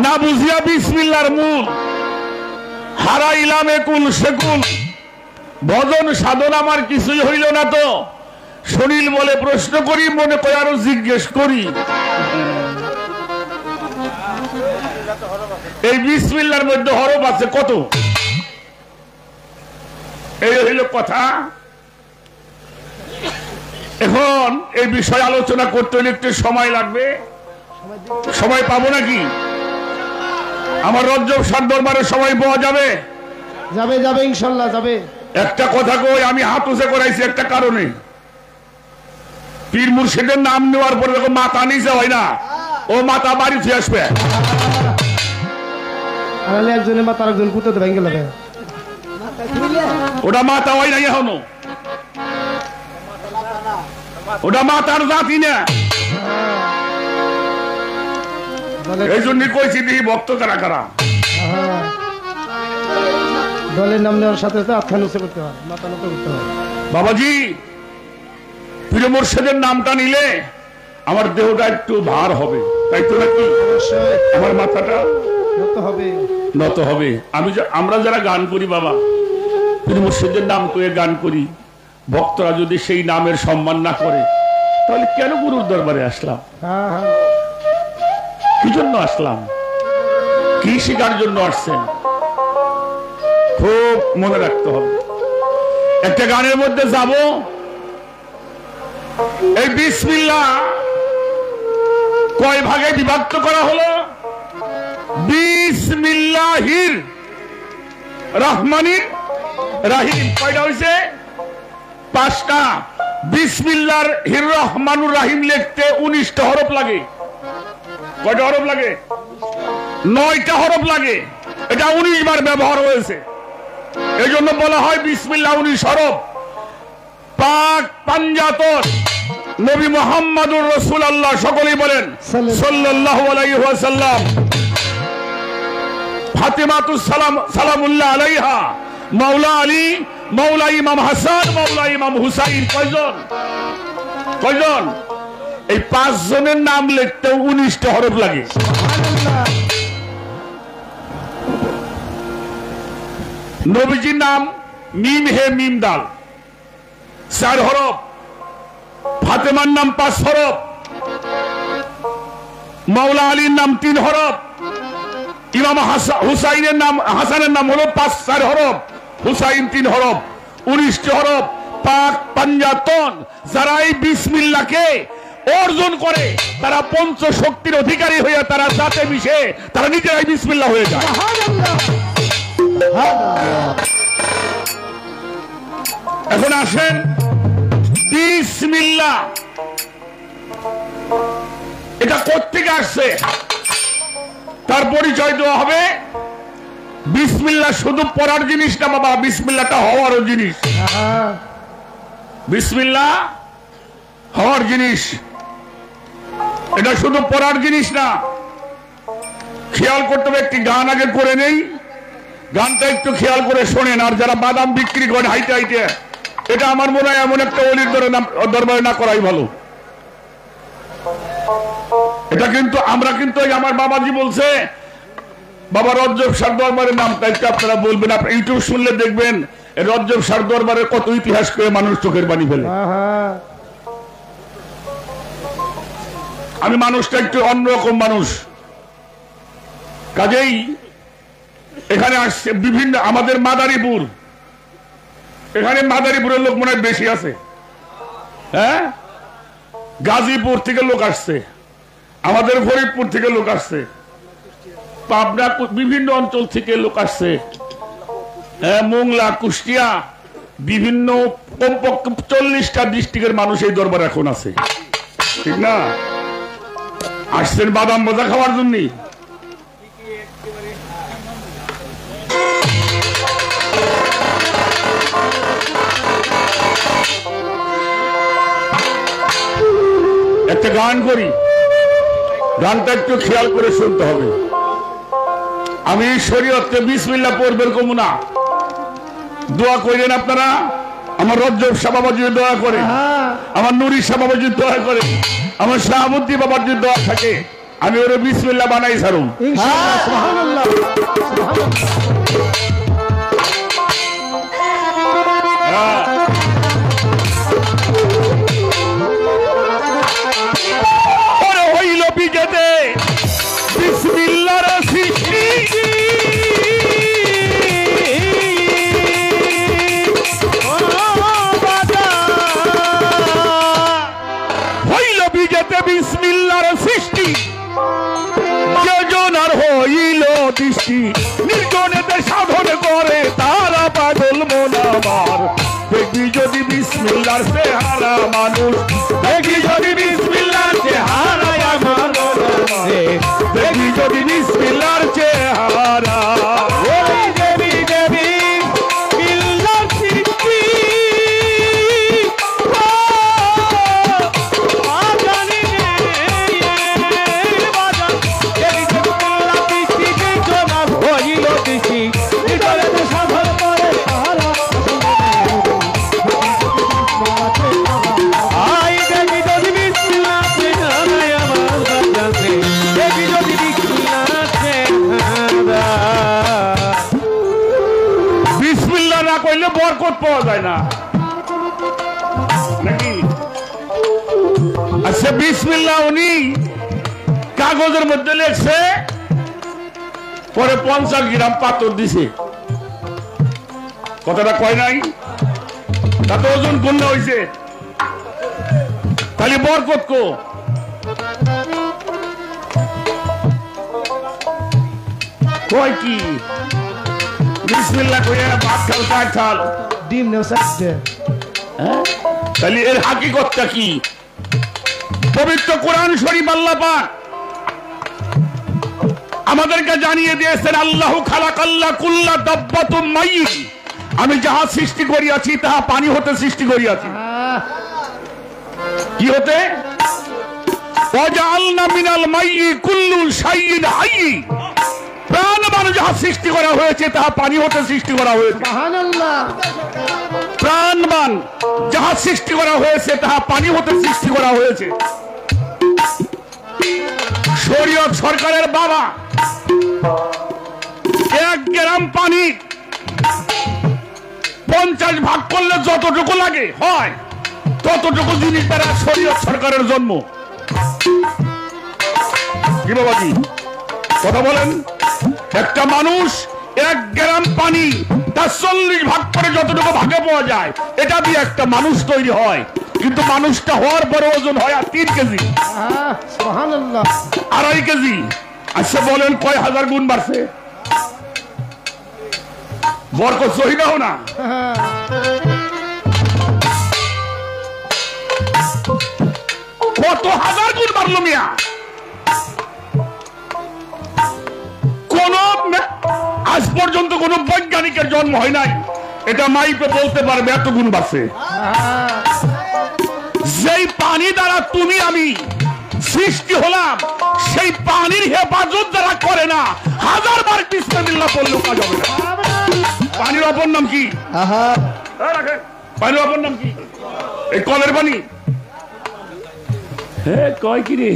না বুঝিয়া বিসমিল্লাহর মূল, হারাইলাম একুল সেকুল। ভজন সাধন আমার কিছুই হইল না তো, শরীর বলে প্রশ্ন করি, মনে করে আরো জিজ্ঞেস করি। এই বিসমিল্লাহর মধ্যে হরফ আছে কত, এই হইল কথা। এখন এই বিষয়ে আলোচনা করতে হলে একটু সময় লাগবে, সময় পাবো নাকি? আমার রজ্জব সার দরবারে সময় পাওয়া যাবে? যাবে যাবে ইনশাল্লাহ যাবে। একটা কথা কই, আমি হাত উঁচে করাইছি একটা কারণে, পীর মুর্শিদের নাম নেওয়ার পরে যখন মাথা নিচে হয় না, ও মাথা বাড়ি ফিরে আসবে। আরে একজনের মাথা আরেকজন পুঁতে ভেঙে গেল। ওটা মাথা হয় না এখনো, ওটা মাথার জাতি না। এই জন্য কইছি দিই ভক্ত কারা কারা। দলের নাম নেওয়ার সাথে সাথে আত্মা নুচে করতে হয়, মাথা নত করতে হয়। বাবাজি, পীর মুর্শিদের নামটা নিলে আমার দেহটা একটু ভার হবে, তাই তো নাকি? আমার মাথাটা নত হবে, নত হবে। আমরা যারা গান করি বাবা, পীর মুর্শিদের নাম করে গান করি, ভক্তরা যদি সেই নামের সম্মান না করে, তাহলে কেন গুরুর দরবারে আসলাম? কি জন্য আসলাম? কি শিকার জন্য আসছেন? খুব মনে রাখতে হবে। একটা গানের মধ্যে যাব, এই বিসমিল্লাহ কয় ভাগে বিভক্ত করা হলো? বিসমিল্লাহির রহমানির রাহিম। কয়টা হয়েছে? 5টা। বিসমিল্লাহর হির রহমানুর রাহিম লিখতে 19টা হরফ লাগে। কয়টা হরফ লাগে? 9টা হরফ লাগে। এটা 19 বার ব্যবহার হয়েছে, এই জন্য বলা হয় বিসমিল্লাহ 19 হরফ। পাক পাঞ্জাতন নবী মুহাম্মদুর রাসূলুল্লাহ, সকলেই বলেন সাল্লাল্লাহু আলাইহি ওয়াসাল্লাম। ফাতিমাতুস সালাম সালামুল্লাহ আলাইহা, মাওলা আলী, মাওলা ইমাম হাসান, মাওলা ইমাম হুসাইন। কয়জন? কয়জন? এই 5 জনের নাম লিখতে 19টা হরফ লাগে। নবীজির নাম মিম হে মিম দাল 4 হরফ। ফাতেমার নাম 5 হরফ। মাওলা আলীর নাম 3 হরফ। ইমাম হুসাইনের নাম, হাসানের নাম হলো 4 হরফ, হুসাইন 3 হরফ, 19টা হরফ। পাক পাঞ্জাতন যারা এই বিসমিল্লাহকে অর্জন করে, তারা পঞ্চ শক্তির অধিকারী হয়ে তারা সাথে মিশে তারা নিজেরাই বিসমিল্লাহ হয়ে যায়। এখন আসেন, বিসমিল্লাহ এটা কোত্থেকে আসছে তার পরিচয় দেওয়া হবে। বিসমিল্লাহ শুধু পড়ার জিনিস না বাবা, বিসমিল্লাহটা হওয়ারও জিনিস। বিসমিল্লাহ হওয়ার জিনিস, এটা শুধু পড়ার জিনিস না। খেয়াল করতে হবে, একটি গান আগে করে নেই, গানটা একটু খেয়াল করে শোনেন। আর যারা বাদাম বিক্রি করেন হাইটে হাইটে, এটা আমার মনে হয় এমন একটা অলির দরবারে না করাই ভালো। এটা কিন্তু আমরা কিন্তু আমার বাবাজি বলছে, বাবা রজ্জব সার দরবারের নামটা একটু আপনারা বলবেন। আপনি ইউটিউব শুনলে দেখবেন রজ্জব সার দরবারের কত ইতিহাস করে মানুষ চোখের বাণী ফেলে। আমি মানুষটা একটু অন্যরকম মানুষ, কাজেই এখানে আসছে বিভিন্ন আমাদের মাদারীপুর, এখানে মাদারীপুরের লোক মনে হয় বেশি আছে। হ্যাঁ, গাজীপুর থেকে লোক আসছে, আমাদের ফরিদপুর থেকে লোক আসছে, পাবনা বিভিন্ন অঞ্চল থেকে লোক আসছে, মোংলা, কুষ্টিয়া, বিভিন্ন কমপক্ষে 40টা ডিস্ট্রিক্টের মানুষ এই দরবার এখন আছে, ঠিক না? আসছেন বাদাম ভাজা খাওয়ার জন্য। একটা গান করি, গানটা একটু খেয়াল করে শুনতে হবে। আমি শরীয়তে বিসমিল্লাহ পড়বেন কমু না, দোয়া করেন আপনারা। আমার রজ্জব শাহ বাবা যদি দোয়া করে, আমার নুরি শাহ বাবা যদি দোয়া করে, আমার শাহাবুদ্দি বাবার যদি দোয়া থাকে, আমি ওরে বিসমিল্লাহ বানাই ছাড়ুন। ইনশাআল্লাহ, সুবহানাল্লাহ, ওরে হইল বিজেতে বিসমিল্লাহর সৃষ্টি, হইল বিজেতে বিসমিল্লাহর সৃষ্টি, যোজনার হইল দৃষ্টি, নির্জনেতে সাধন করে তারা পাগল মন আমার। দেখবি যদি বিসমিল্লাহর চেহারা মানুষ, দেখবি যদি বিসমিল্লাহর চেহারা আমার, দেখবি যদি বিসমিল্লাহর চেহারা। ওই দেবী দেবী বিল্লাহর সৃষ্টি, বিসমিল্লাহ না কইলে বরকত পাওয়া যায় না নাকি? আচ্ছা, বিসমিল্লাহ উনি কাগজের মধ্যে লেখছে, পরে 50 গ্রাম পাথর দিছে, কথাটা কয় নাই? তাতে ওজন গুণ হয়েছে, তাহলে বরকত কো? কয় কি বিসমিল্লাহ কইয়া ভাত খাল, কাঠ খাল, ডিম নেও সাথে। তাহলে এর হাকিকতটা কি? পবিত্র কোরআন শরীফ আল্লাহ পাক আমাদেরকে জানিয়ে দিয়েছেন, আল্লাহু খালাকাল্লা কুল্লা দাব্বাতুম মাইয়িত, আমি যাহা সৃষ্টি করিয়াছি তাহা পানি হতে সৃষ্টি করিয়াছি। কি হতে? ওয়াজআলনা মিনাল মাইয়ি কুল্লু শাইইন হাইয়্যি, প্রাণবান যাহা সৃষ্টি করা হয়েছে তাহা পানি হতে সৃষ্টি করা হয়েছে। সুবহানাল্লাহ, প্রাণবান যাহা সৃষ্টি করা হয়েছে তাহা পানি হতে সৃষ্টি করা হয়েছে। শরীয়ত সরকারের বাবা 1 গ্রাম পানি 50 ভাগ করলে যতটুকু লাগে হয় ততটুকু জিনিস দ্বারা শরীয়ত সরকারের জন্ম। কি বাবাজি কথা বলেন? একটা মানুষ 1 গ্রাম পানি তার 40 ভাগ করে যতটুকু ভাগে পাওয়া যায়, এটা দিয়ে একটা মানুষ তৈরি হয়। কিন্তু মানুষটা হওয়ার পরে ওজন হয় আর 3 কেজি, সুবহানাল্লাহ, 2.5 কেজি। আচ্ছা বলেন কয় হাজার গুণ বাড়ছে? বরকত সহি নাও না? কত হাজার গুণ বাড়লো মিয়া? কোন আজ পর্যন্ত কোন বৈজ্ঞানিকের জন্ম হয় নাই এটা মাইপে বলতে পারবে এত গুণ বাড়ছে। যেই পানি দ্বারা তুমি আমি সৃষ্টি হলাম, সেই পানির হেফাজত যারা করে না, 1000 বার বিসমিল্লাহ বললেও কাজ হবে না। পানির অপর নাম কি? পানির অপর নাম কি? এই কলের পানি। কয় কি রে?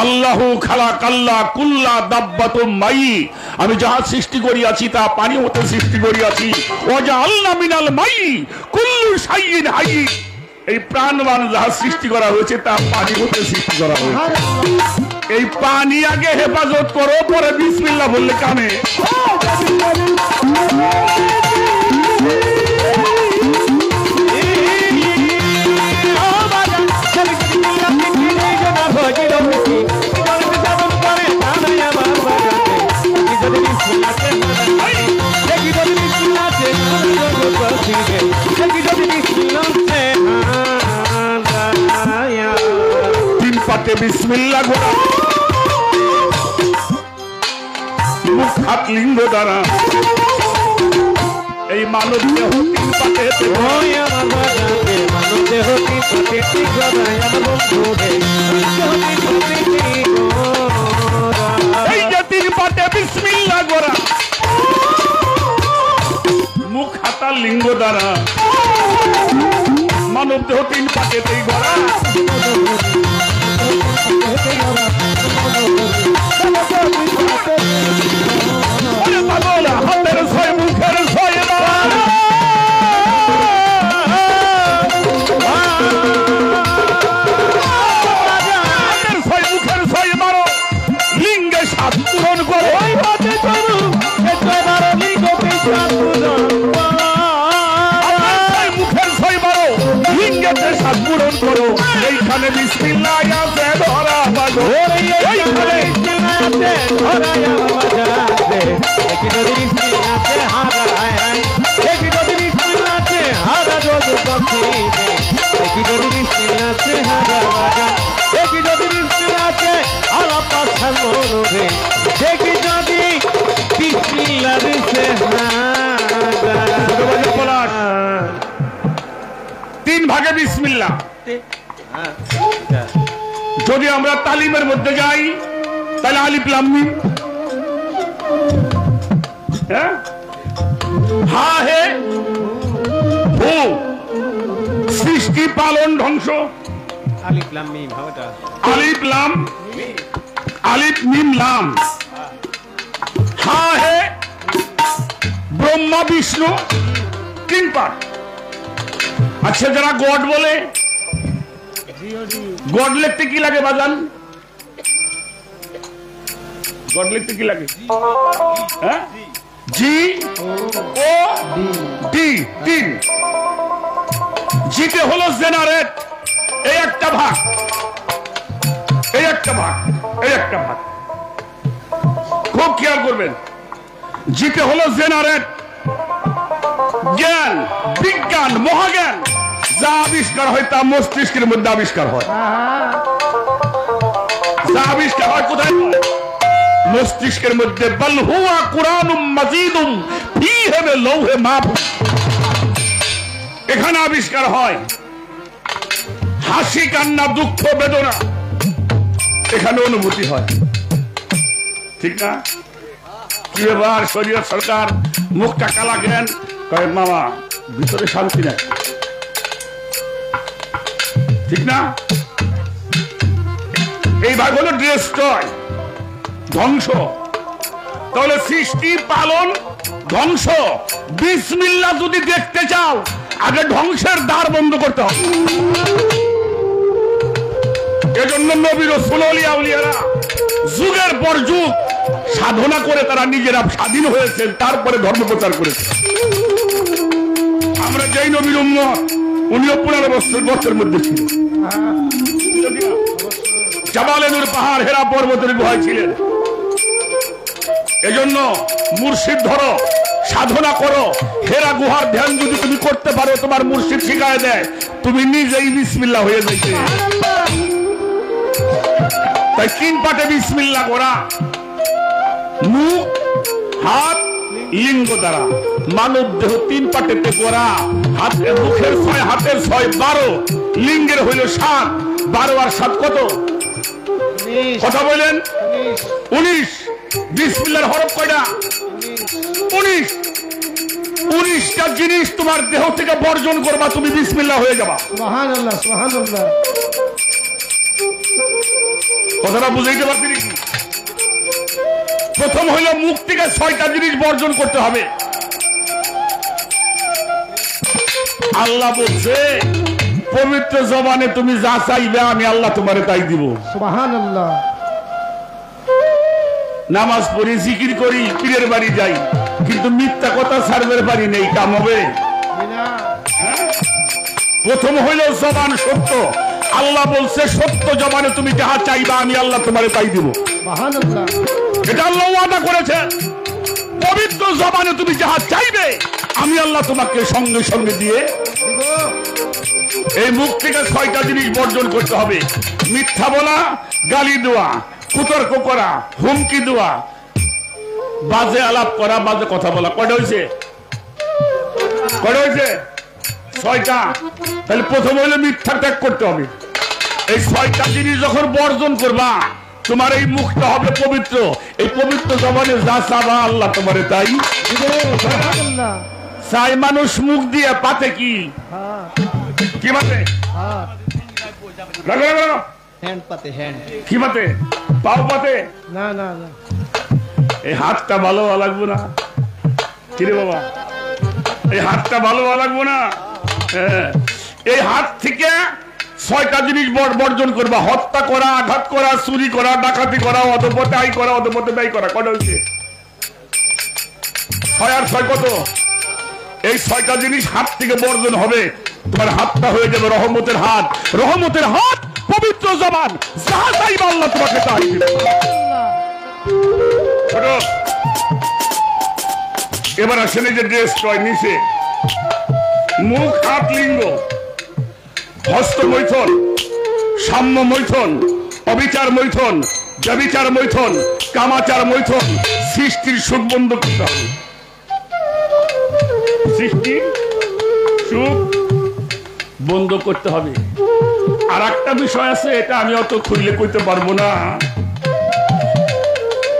আল্লাহু খালাকাল্লা কুল্লা দাব্বাতুম মাইয়ি, আমি যাহা সৃষ্টি করিয়াছি তা পানি হতে সৃষ্টি করিয়াছি। ওয়াজআলনা মিনাল মাইয়ি কুল্লু শাইইন হাইয়্যি, এই প্রাণবান যাহা সৃষ্টি করা হয়েছে তা পানি হতে সৃষ্টি করা হয়েছে। এই পানি আগে হেফাজত করো, পরে বিসমিল্লাহ বললে কামে। পাতে বিসমিল্লাহ গোরা মুখ হাত লিঙ্গ দ্বারা এই মানব দেহ তিন পাতে এই যে তিন পাতে বিসমিল্লাহ গোরা মুখ হাতা লিঙ্গ দ্বারা মানব দেহ তিন পাতেতেই গড়া হাতের ছয় মুখের ছয় মুখের ছয় বারো লিঙ্গে সাত পূরণ করে সাত পূরণ করো এইখানে বিসমিল্লাহ আছে ধরা বাজো এইখানে বিসমিল্লাহ আছে ধরা বাজে একই যদি বিসমিল্লাহ আছে হারা আয় একই যদি বিসমিল্লাহ আছে হারা যোগ কঠিনে একই যদি বিসমিল্লাহ আছে হারা বাজা একই যদি বিসমিল্লাহ আছে আলা পাছা মোরে একই যদি বিসমিল্লাহ আছে হারা তিন ভাগে বিসমিল্লাহ। যদি আমরা তালিমের মধ্যে যাই তাহলে আলিফ লাম মিম হা হে হু সৃষ্টি পালন ধ্বংস আলিফ লাম মিম হওয়াটা আলিফ লাম আলিফ মিম লাম হা হে ব্রহ্মা বিষ্ণু তিন পাঠ। আচ্ছা যারা গড বলে গড লিখতে কি লাগে বাজান গড লিখতে কি লাগে জি ও ডি তিন জিতে হলো জেনারেট এই একটা ভাগ এই একটা ভাগ এই একটা ভাগ খুব খেয়াল করবেন জিতে হলো জেনারেট জ্ঞান বিজ্ঞান মহাজ্ঞান যা আবিষ্কার হয় তা মস্তিষ্কের মধ্যে আবিষ্কার হয় যা আবিষ্কার হয় কোথায় মস্তিষ্কের মধ্যে বল হুয়া কুরআনুম মাজিদুম ফীহি লাওহে মাহফুজ এখানে আবিষ্কার হয় হাসি কান্না দুঃখ বেদনা এখানে অনুভূতি হয় ঠিক না কি ব্যাপার শরীয়ত সরকার মুখটা কালা কেন কয় মামা ভিতরে শান্তি নাই ঠিক না এই ভাগ হলো ডিস্ট্রয় ধ্বংস তাহলে সৃষ্টি পালন ধ্বংস বিসমিল্লাহ যদি দেখতে চাও আগে ধ্বংসের দ্বার বন্ধ করতে হবে এজন্য নবী রাসূল আউলিয়ারা যুগের পর যুগ সাধনা করে তারা নিজেরা স্বাধীন হয়েছেন তারপরে ধর্ম প্রচার করেছে আমরা যেই নবীর উম্মত উনিও 15 বছরের মধ্যে ছিল জাবালে নূর পাহাড় হেরা পর্বতের গুহায় ছিলেন এজন্য মুর্শিদ ধরো সাধনা করো হেরা গুহার ধ্যান যদি তুমি করতে পারো তোমার মুর্শিদ শিখায় দেয় তুমি নিজেই বিসমিল্লাহ হয়ে যাইতে তাই তিন পাটে বিসমিল্লাহ করা মুখ হাত লিঙ্গ দ্বারা মানব দেহ তিন পাটেতে করা হাতের মুখের 6 হাতের 6 12 লিঙ্গের হইল 7 12 আর 7 কত কথা বলেন 19 বিসমিল্লাহর হরফ কয়টা 19টা জিনিস তোমার দেহ থেকে বর্জন করবা তুমি বিসমিল্লাহ হয়ে যাবা সুবহানাল্লাহ সুবহানাল্লাহ কথাটা বুঝাইতে পারছি নাকি প্রথম হইল মুখ থেকে 6টা জিনিস বর্জন করতে হবে আল্লাহ বলছে পবিত্র জবানে তুমি যা চাইবে আমি আল্লাহ তোমারে তাই দিব সুবহানাল্লাহ নামাজ পড়ি জিকির করি পীরের বাড়ি যাই কিন্তু মিথ্যা কথা ছাড়বার বাড়ি নেই কাম হবে প্রথম হইল জবান সত্য আল্লাহ বলছে সত্য জবানে তুমি যাহা চাইবা আমি আল্লাহ তোমারে তাই দিব সুবহানাল্লাহ এটা আল্লাহ ওয়াদা করেছে পবিত্র জবানে তুমি যাহা চাইবে আমি আল্লাহ তোমাকে সঙ্গে সঙ্গে দিয়ে এই মুখ থেকে 6টা জিনিস বর্জন করতে হবে। মিথ্যা বলা, গালি দেওয়া, কুতর্ক করা, হুমকি দেওয়া, বাজে আলাপ করা, বাজে কথা বলা। কয়টা হয়েছে? 6টা। তাহলে প্রথম হইলে মিথ্যা ত্যাগ করতে হবে। এই 6টা জিনিস যখন বর্জন করবা, তোমার এই মুখটা হবে পবিত্র। এই পবিত্র জবানে যা চাবা আল্লাহ তোমারে তাই চাই। মানুষ মুখ দিয়ে পাতে কি কি পাতে? কি পাতে? পাও পাতে? না না না, এই হাতটা ভালো লাগবো না? কিরে বাবা, এই হাতটা ভালো লাগবো না? এই হাত থেকে 6টা জিনিস বর্জন করবা। হত্যা করা, আঘাত করা, চুরি করা, ডাকাতি করা, অধপথে আয় করা, অধপথে ব্যয় করা। কটা হয়েছে? 6 আর 6 কত? এই 6টা জিনিস হাত থেকে বর্জন হবে। তোমার হাতটা হয়ে যাবে রহমতের হাত। রহমতের হাত, পবিত্র জবান, যা চাইবা আল্লাহ তোমাকে তাই দিবে। এবার আসেন এই যে ড্রেস টয় নিচে, মুখ, হাত, লিঙ্গ, হস্ত মৈথন, সাম্য মৈথন, অবিচার মৈথন, ব্যভিচার মৈথন, কামাচার মৈথন, সৃষ্টির সুখ বন্ধ করতে হবে। সৃষ্টি সুখ বন্ধ করতে হবে। আর একটা বিষয় আছে, এটা আমি অত খুললে কইতে পারবো না।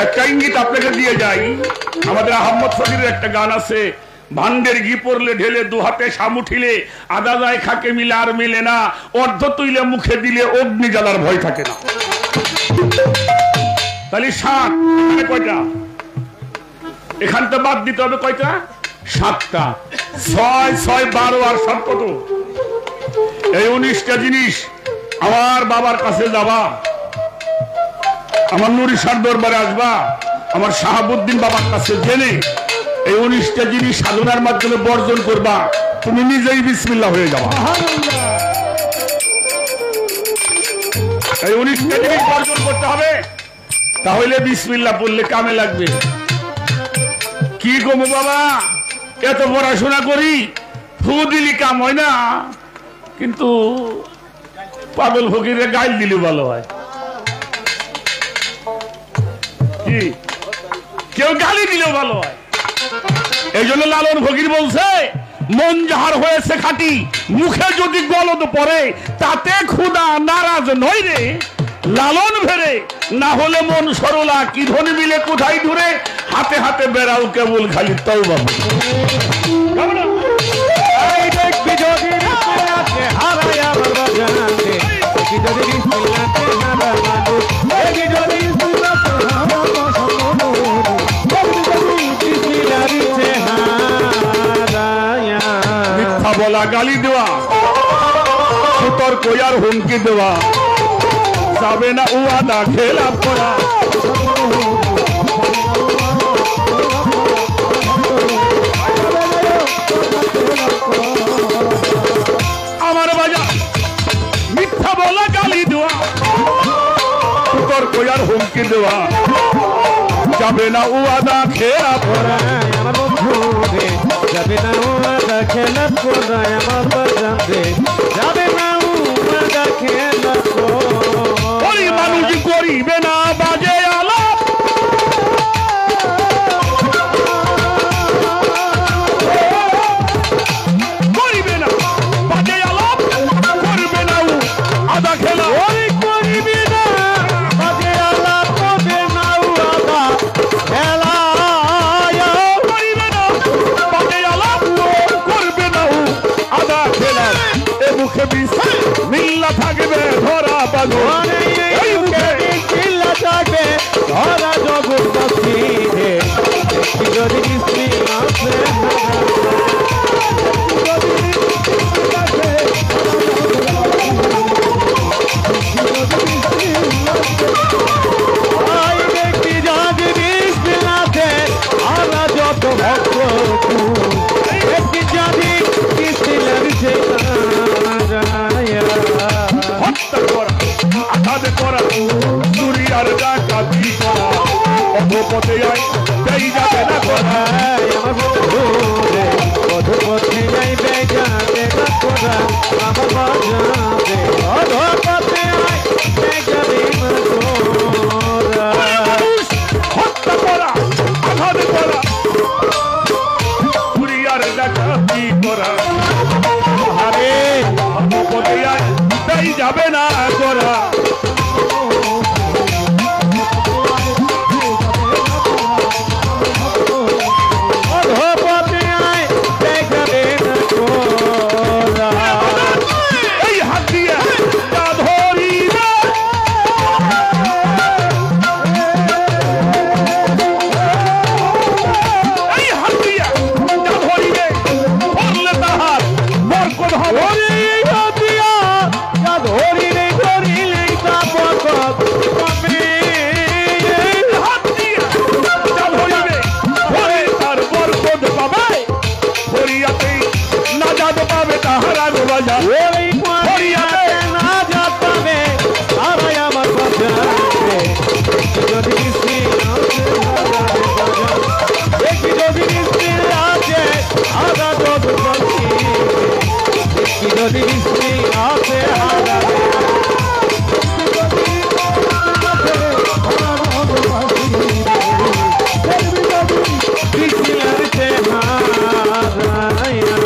একটা ইঙ্গিত আপনাকে দিয়ে যাই। আমাদের আহমদ ফকিরের একটা গান আছে, ভান্ডের ঘি পড়লে ঢেলে দু হাতে সামুঠিলে আদা যায় খাকে মিলে আর মিলে না, অর্ধ তুইলে মুখে দিলে অগ্নি জ্বালার ভয় থাকে না। তাহলে 7 কয়টা? এখান তো বাদ দিতে হবে কয়টা? 7টা। 6 6 12 আর 7 কত? এই 19টা জিনিস। আমার বাবার কাছে যাবা, আমার নুরি শাহ দরবারে আসবা, আমার শাহাবুদ্দিন বাবার কাছে জেনে এই 19টা জিনিস সাধনার মাধ্যমে বর্জন করবা, তুমি নিজেই বিসমিল্লাহ হয়ে যাবা। এই 19টা জিনিস বর্জন করতে হবে, তাহলে বিসমিল্লাহ পড়লে কামে লাগবে। কি গো বাবা, এত পড়াশোনা করি, ফু দিলি কাম হয় না, কিন্তু পাগল ফকিরে গাইল দিলে ভালো হয়। কি কেউ গালি দিলেও ভালো হয়। এই জন্য লালন ফকির বলছে, মন যাহার হয়েছে খাঁটি, মুখে যদি গলদ পড়ে, তাতে খুদা নারাজ নয় রে। লালন ভেরে না হলে মন সরলা, কি ধনী মিলে কোথায় দূরে, হাতে হাতে বেড়াও কেবল খালি তওবা। মিথ্যা বলা, গালি দেওয়া, কুতর্ক আর হুমকি দেওয়া যাবে না, ওয়াদা খেলাপ করা। আমার বাজা মিথ্যা বলা, গালি দেওয়া, কুতর্ক আর হুমকি দেওয়া যাবে না, ওয়াদা খেলাপ করা। যাবে না ওয়াদা খেলাপ করা, আমার বাজাতে যাবে না ওয়াদা খেলাপ করা। ওই মানুষ করিবে না বাজে আলাপ, করিবে না বাজে আলাপ, করবে না আদা খেলা। ওই করিবে না বাজে আলাপ, করবে না আদা খেলা। করিবে না বাজে আলাপ, করবে না আদা খেলা। এ মুখে মিল্লা থাকবে ধরা বাগন, এই মুখে মিল্লা থাকবে ধরা জগৎবাসী রে। যদি স্ত্রী আছে ব্যক্তি যদি বিসমিল্লাতে আল্লাহ যত ভক্ত, ব্যক্তি যদি বিসমিল্লাতে হত্যা করা, আঘাত করা, চুরি আর ডাকাতি করা, অধপথে আয় যাই যাবে না করা। আমার বন্ধু রে, পথে যাইবে যাবে না। সদান আমার বাজারে অধপথে আয় দেখাবে তোরা হত্যা করা আঘাত করা কুরিয়ার ডাকাতি করা আরে পথে আয় তাই যাবে না করা অধপথে আয় দেখাবে তোরা এই হাত দিয়ে যা ধরিবে এই হাত দিয়ে যা ধরিবে ধরলে তাহার বরকত হবে ধরিলে ধরিলে তা বরকত পাবে হাত দিয়ে যা ধরিবে ধরে তার বরকত পাবে ধরিয়াতেই নাজাত পাবে তাহারা গোবাজা ওই হরিয়াতে না যাত পাবে আরাই আমার বাজারে যদি বৃষ্টি দেখি যদি বৃষ্টি আছে আদা দুধ পাচ্ছি দেখি যদি বৃষ্টি আছে আদা বৃষ্টি লাগছে হারাইয়া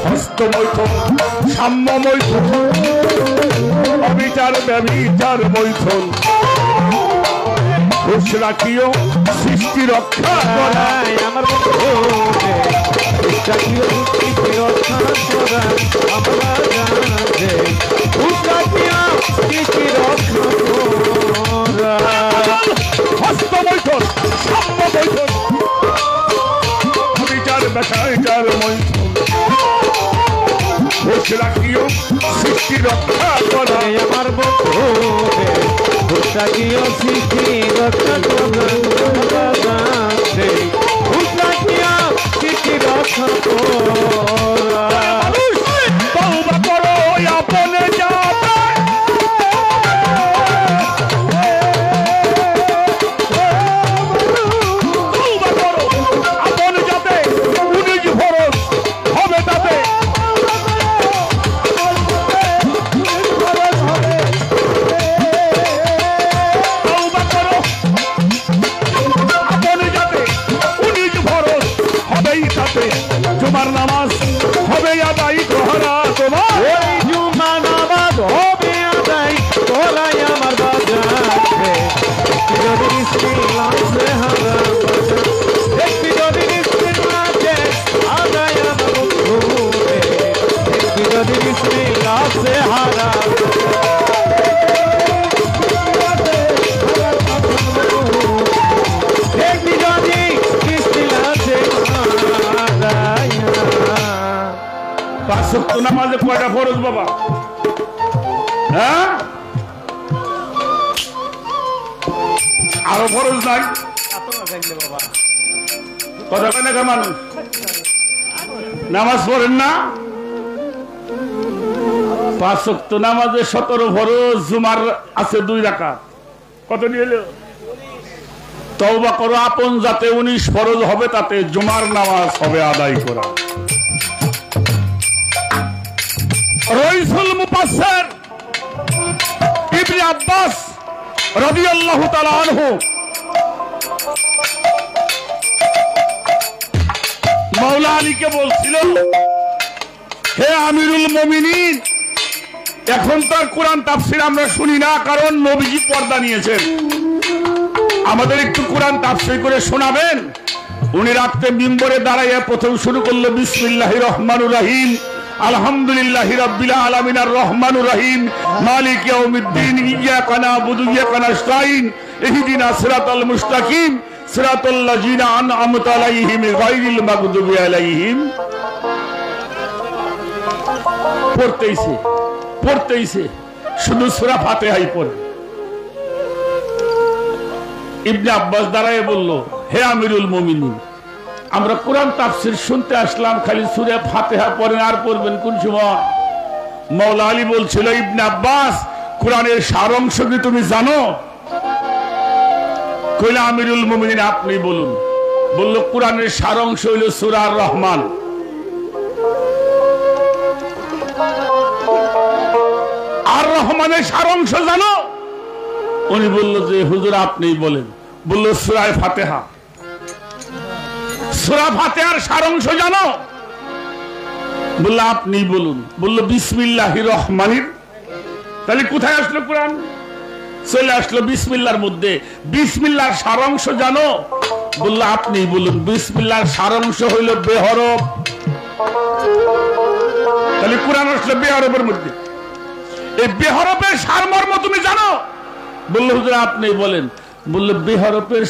হস্তমৈথুন সাম্য মৈথুন অবিচার ব্যবিচার মৈথুন ঘুষ রাখিও সৃষ্টি রক্ষা করা আমার বন্ধু জাতীয় সৃষ্টি রক্ষা করা আমার জানে উৎসাহিয়া সৃষ্টি রক্ষা করা হস্তমৈথুন সাম্য মৈথুন অবিচার ব্যবিচার মৈথুন ঘুষ রাখিও সৃষ্টি রক্ষা করা আমার বন্ধু উৎসাহিয়া সৃষ্টি রক্ষা করা জানে উৎসাহিয়া সৃষ্টি রক্ষা করা তওবা করো আপনে যাবে তওবা করো আপনে যাবে উনিশ ফরজ হবে তাতে তওবা করো আপনে যাবে উনিশ ফরজ হবেই তাতে জুমার নামাজ হবে আদায় তোহারা তোমার ওই জুমা নামাজ হবে আদায় তোরাই আমার বাজারে যদি বৃষ্টি লাগছে হারা একটি যদি বৃষ্টি লাগছে আদায় আমার বন্ধুরে একটি যদি বৃষ্টি লাগছে হারা একটি যদি বৃষ্টি লাগছে পাঁচ ওয়াক্ত নামাজে কয়টা ফরজ বাবা? হ্যাঁ, আরো ফরজ নাই? কথা কেন মানুষ নামাজ পড়েন না? পাঁচ ওয়াক্ত নামাজে 17 ফরজ, জুমার আছে 2 রাকাত। কত নিয়ে এলো? তওবা করো আপন যাতে 19 ফরজ হবে তাতে জুমার নামাজ হবে আদায় করা। রাইসুল মুফাসসির ইবনে আব্বাস রাদিয়াল্লাহু তাআলা আনহু মাওলা আলীকে বলছিল, হে আমিরুল মুমিনিন, এখন তার কোরআন তাফসীর আমরা শুনি না, কারণ নবীজি পর্দা নিয়েছেন। আমাদের একটু কোরআন তাফসীর করে শোনাবেন? উনি রাতে মিম্বরে দাঁড়াইয়া প্রথম শুরু করলো বিসমিল্লাহির রহমানির রহিম, আলহামদুলিল্লাহি রাব্বিল আলামিন আর রহমানির রহিম মালিক ইয়াউমিদ্দিন ইয়্যাকা না'বুদু ওয়া ইয়্যাকা নাস্তাঈন ইহদিনাস সিরাতাল মুস্তাকিম সিরাতাল লাযিনা আন'আমতা আলাইহিম গায়রিল মাগদুবি আলাইহিম। পড়তেইছে শুধু সূরা ফাতিহাই পড়ে। ইবনে আব্বাস দাঁড়ায় বলল, হে আমিরুল মুমিনিন, আমরা কোরআন তাফসীর শুনতে আসলাম, খালি সূরা ফাতিহা পড়েন, আর পড়বেন কোন সময়? মাওলা আলী বলছিল, ইবনে আব্বাস, কোরআনের সার অংশ কি তুমি জানো? কইলা, আমিরুল মুমিনিন আপনি বলুন। বলল, কোরআনের সার অংশ হইল সূরা আর রহমান। আর রহমানের সারাংশ জানো? উনি বলল যে হুজুর আপনিই বলেন। বলল সূরা ফাতিহা। সূরা ফাতিহার সারাংশ জানো? বলল আপনি বলুন। বলল বিসমিল্লাহির রহমানির। তাহলে কোথায় আসলো কোরআন? চলে আসলো বিসমিল্লাহর মধ্যে। বিসমিল্লাহর সারাংশ জানো? বলল আপনি বলুন। বিসমিল্লাহর সারাংশ হইল বেহরফ। তাহলে কোরআন আসলো বেহরফের মধ্যে। এই বেহরফের সারমর্ম তুমি জানো? বলল হুজুর আপনি বলেন। বলল বেহরফের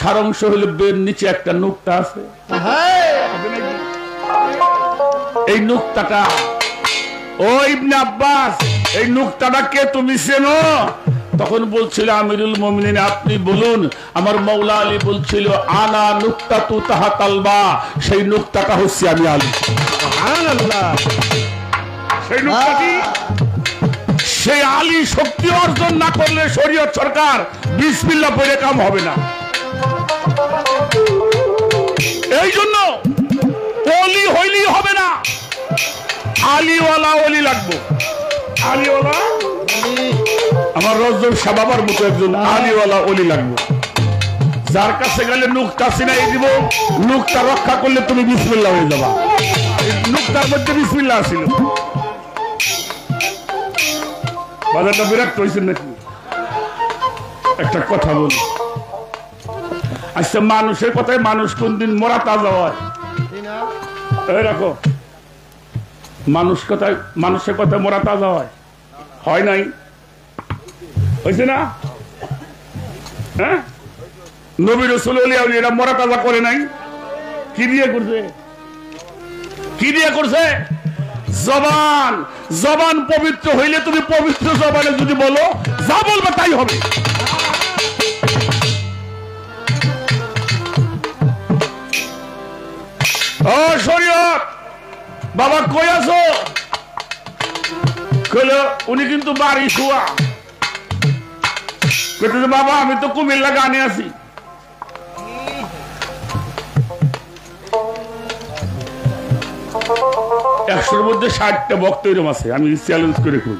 সারাংশ হইল বের নিচে একটা নুক্তা আছে। এই নুক্তাটা ও ইবনে আব্বাস, এই নুক্তাটা কে তুমি চেনো? তখন বলছিল আমিরুল মুমিনিন আপনি বলুন। আমার মৌলা আলী বলছিল আনা নুক্তাতু তাহাতাল বা, সেই নুক্তাটা হচ্ছে আমি আলী। সুবহানাল্লাহ। সেই নুক্তাটি, সেই আলী শক্তি অর্জন না করলে শরীয়ত সরকার বিসমিল্লাহ পড়ে কাম হবে না। এই জন্য ওলি হইলেই হবে না, আলীওয়ালা ওলি লাগবে। আলীওয়ালা, আমার রজব শাবাবার মতো একজন আলীওয়ালা ওলি লাগবে, যার কাছে গেলে নুকতা চিনাই দিব। নুকতা রক্ষা করলে তুমি বিসমিল্লাহ হয়ে যাবা। নুকতার মধ্যে বিসমিল্লাহ ছিল। বাজারটা বিরাট করেছেন নাকি? একটা কথা বলি, আচ্ছা মানুষের কথায় মানুষ কোনদিন মরা তাজা হয়? এই রাখো, মানুষের কথায় মরা তাজা হয়? হয় নাই? হয়েছে না? হ্যাঁ, নবী রাসূল এরা মরা তাজা করে নাই। কি দিয়ে করছে? কি দিয়ে করছে? জবান। জবান পবিত্র হইলে তুমি পবিত্র জবানে যদি বলো, যা বলবে তাই হবে। ও শরীয়ত বাবা কই আছো? কইলো উনি কিন্তু বাড়ি শুয়া। কইতেছে বাবা আমি তো কুমিল্লা গানে আছি। একশোর মধ্যে 60টা বক্ত এরকম আছে, আমি চ্যালেঞ্জ করে কই।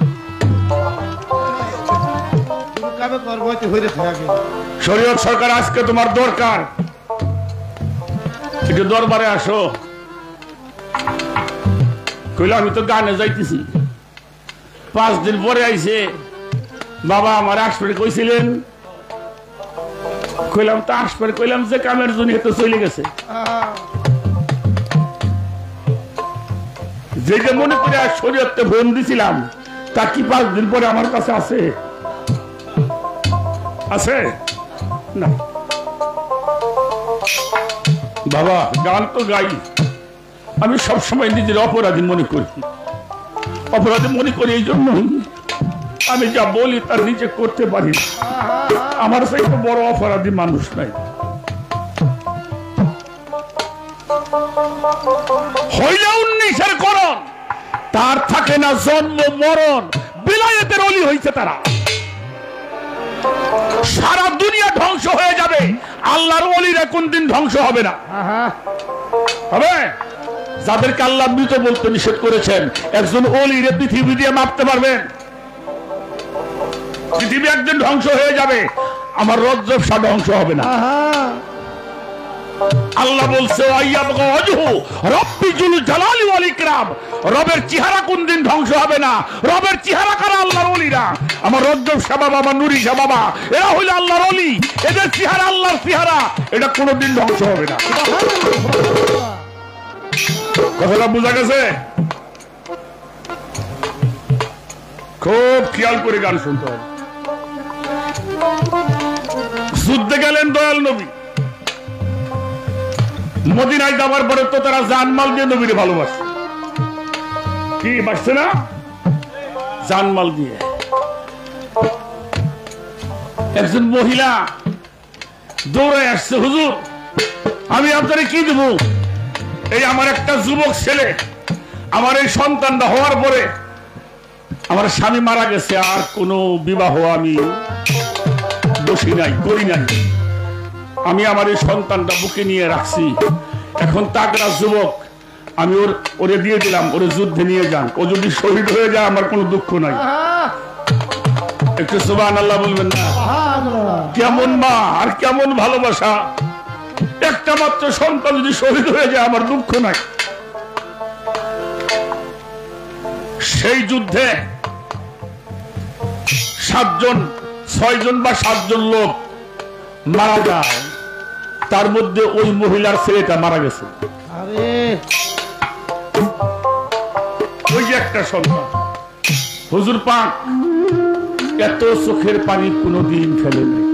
শরীয়ত সরকার আজকে তোমার দরকার, একটু দরবারে আসো। কইল আমি তো গানে যাইতেছি। 5 দিন পরে আইছে, বাবা আমার আসবে কইছিলেন? কইলাম তো আসবে, কইলাম যে কামের জন্য তো চলে গেছে। যেটা মনে করে শরীয়তে ফোন দিছিলাম তা কি 5 দিন পরে আমার কাছে আছে? আছে না। বাবা গান তো গাই, আমি সবসময় নিজের অপরাধী মনে করি। অপরাধী মনে করি এই জন্য আমি যা বলি তার নিজে করতে পারি না। আমার চাইতে বড় অপরাধী মানুষ নাই। হইলে 19-এর করণ, তার থাকে না জন্ম মরণ। বিলায়েতের অলি হইছে তারা। সারা দুনিয়া ধ্বংস হয়ে যাবে, আল্লাহর ওলিরা কোনদিন ধ্বংস হবে না। হবে? যাদেরকে আল্লাহ মৃত বলতে নিষেধ করেছেন, একজন ওলিরে পৃথিবী দিয়ে মাপতে পারবেন? পৃথিবী একদিন ধ্বংস হয়ে যাবে, আমার রজ্জব শাহ ধ্বংস হবে না। আল্লাহ বলছে রবের চেহারা কোনদিন ধ্বংস হবে না। রবের চেহারা কারা? আল্লাহর ওলিরা। আমার রজ্জব শাহ বাবা, আমার নুরি শাহ বাবা, এরা হইল আল্লাহর ওলি। এদের চেহারা আল্লাহর চেহারা, এটা কোনদিন ধ্বংস হবে না। কথাটা বোঝা গেছে? খুব খেয়াল করে গান শুনতে হবে। যুদ্ধে গেলেন দয়াল নবী, মদিনায় যাবার পরে তো তারা জানমাল দিয়ে নবীরে ভালোবাসে। কি বাসছে না? জানমাল দিয়ে। একজন মহিলা দৌড়ে আসছে, হুজুর আমি আপনারে কি দেব? এই আমার একটা যুবক ছেলে, আমার এই সন্তানটা হওয়ার পরে আমার স্বামী মারা গেছে, আর কোনো বিবাহ আমি বসি নাই, করি নাই। আমি আমার এই সন্তানটা বুকে নিয়ে রাখছি। এখন তাগড়া যুবক, আমি ওরে দিয়ে দিলাম, ওরে যুদ্ধে নিয়ে যান, ও যদি শহীদ হয়ে যায় আমার কোনো দুঃখ নাই। একটু সুবহানাল্লাহ বলবেন না? কেমন মা আর কেমন ভালোবাসা, একটা মাত্র সন্তান যদি শহীদ হয়ে যায় আমার দুঃখ নাই। সেই যুদ্ধে 6জন বা 7জন লোক মারা যায়, তার মধ্যে ওই মহিলার ছেলেটা মারা গেছে। ওই যে একটা সন্তান। হুজুর পাক এত চোখের পানি কোনদিন ফেলে নাই।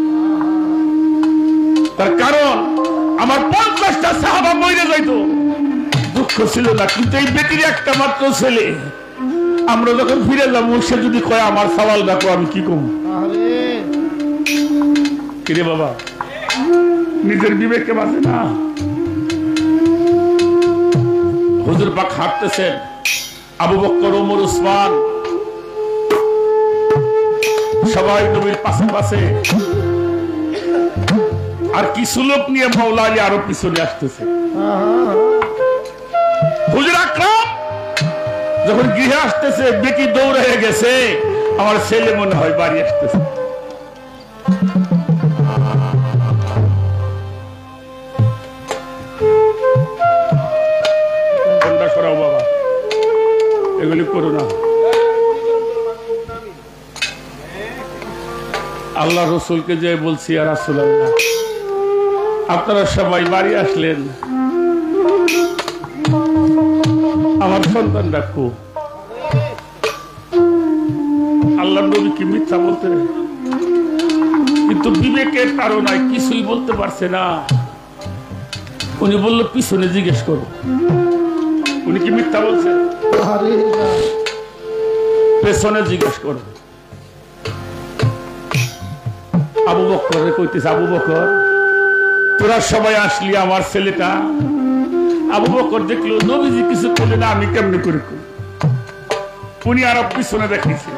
তার কারণ আমার 50টা সাহাবা মরে যাইতো, দুঃখ ছিল না, কিন্তু এই বেটির একটা মাত্র ছেলে, আমরা যখন ফিরে যাবো সে যদি কয় আমার সওয়াল দেখো, আমি কি কম? কিরে বাবা, নিজের বিবেকে বাঁচে না। হুজুর পাক হাঁটতেছেন, আবু বকর, ওমর, উসমান সবাই নবীর পাশে পাশে, আর কিছু লোক নিয়ে মাওলা আলী আরো পিছনে আসতেছে। হুজুর আকরাম যখন গৃহে আসতেছে, বেটি দৌড়ে গেছে, আমার ছেলে মনে হয় বাড়ি আসতেছে। সরাও বাবা, এগুলি করো না। আল্লাহ রসুলকে যে বলছি, আর রাসূলুল্লাহ আপনারা সবাই বাড়ি আসলেন, আমার সন্তান ডাকো। আল্লাহ নবী কি মিথ্যা বলতে? কিন্তু বিবেকের তাড়নায় কিছুই বলতে পারছে না। উনি বলল পিছনে জিজ্ঞেস করো। উনি কি মিথ্যা বলছে? পেছনে জিজ্ঞেস করো। আবু বকর কইতেছে, আবু বকর তোরা সবাই আসলি, আমার ছেলেটা। আবু বকর দেখলো নবীজি কিছু করলে না, আমি কেমনি করে করি। উনি আরো পিছনে দেখিয়েছে,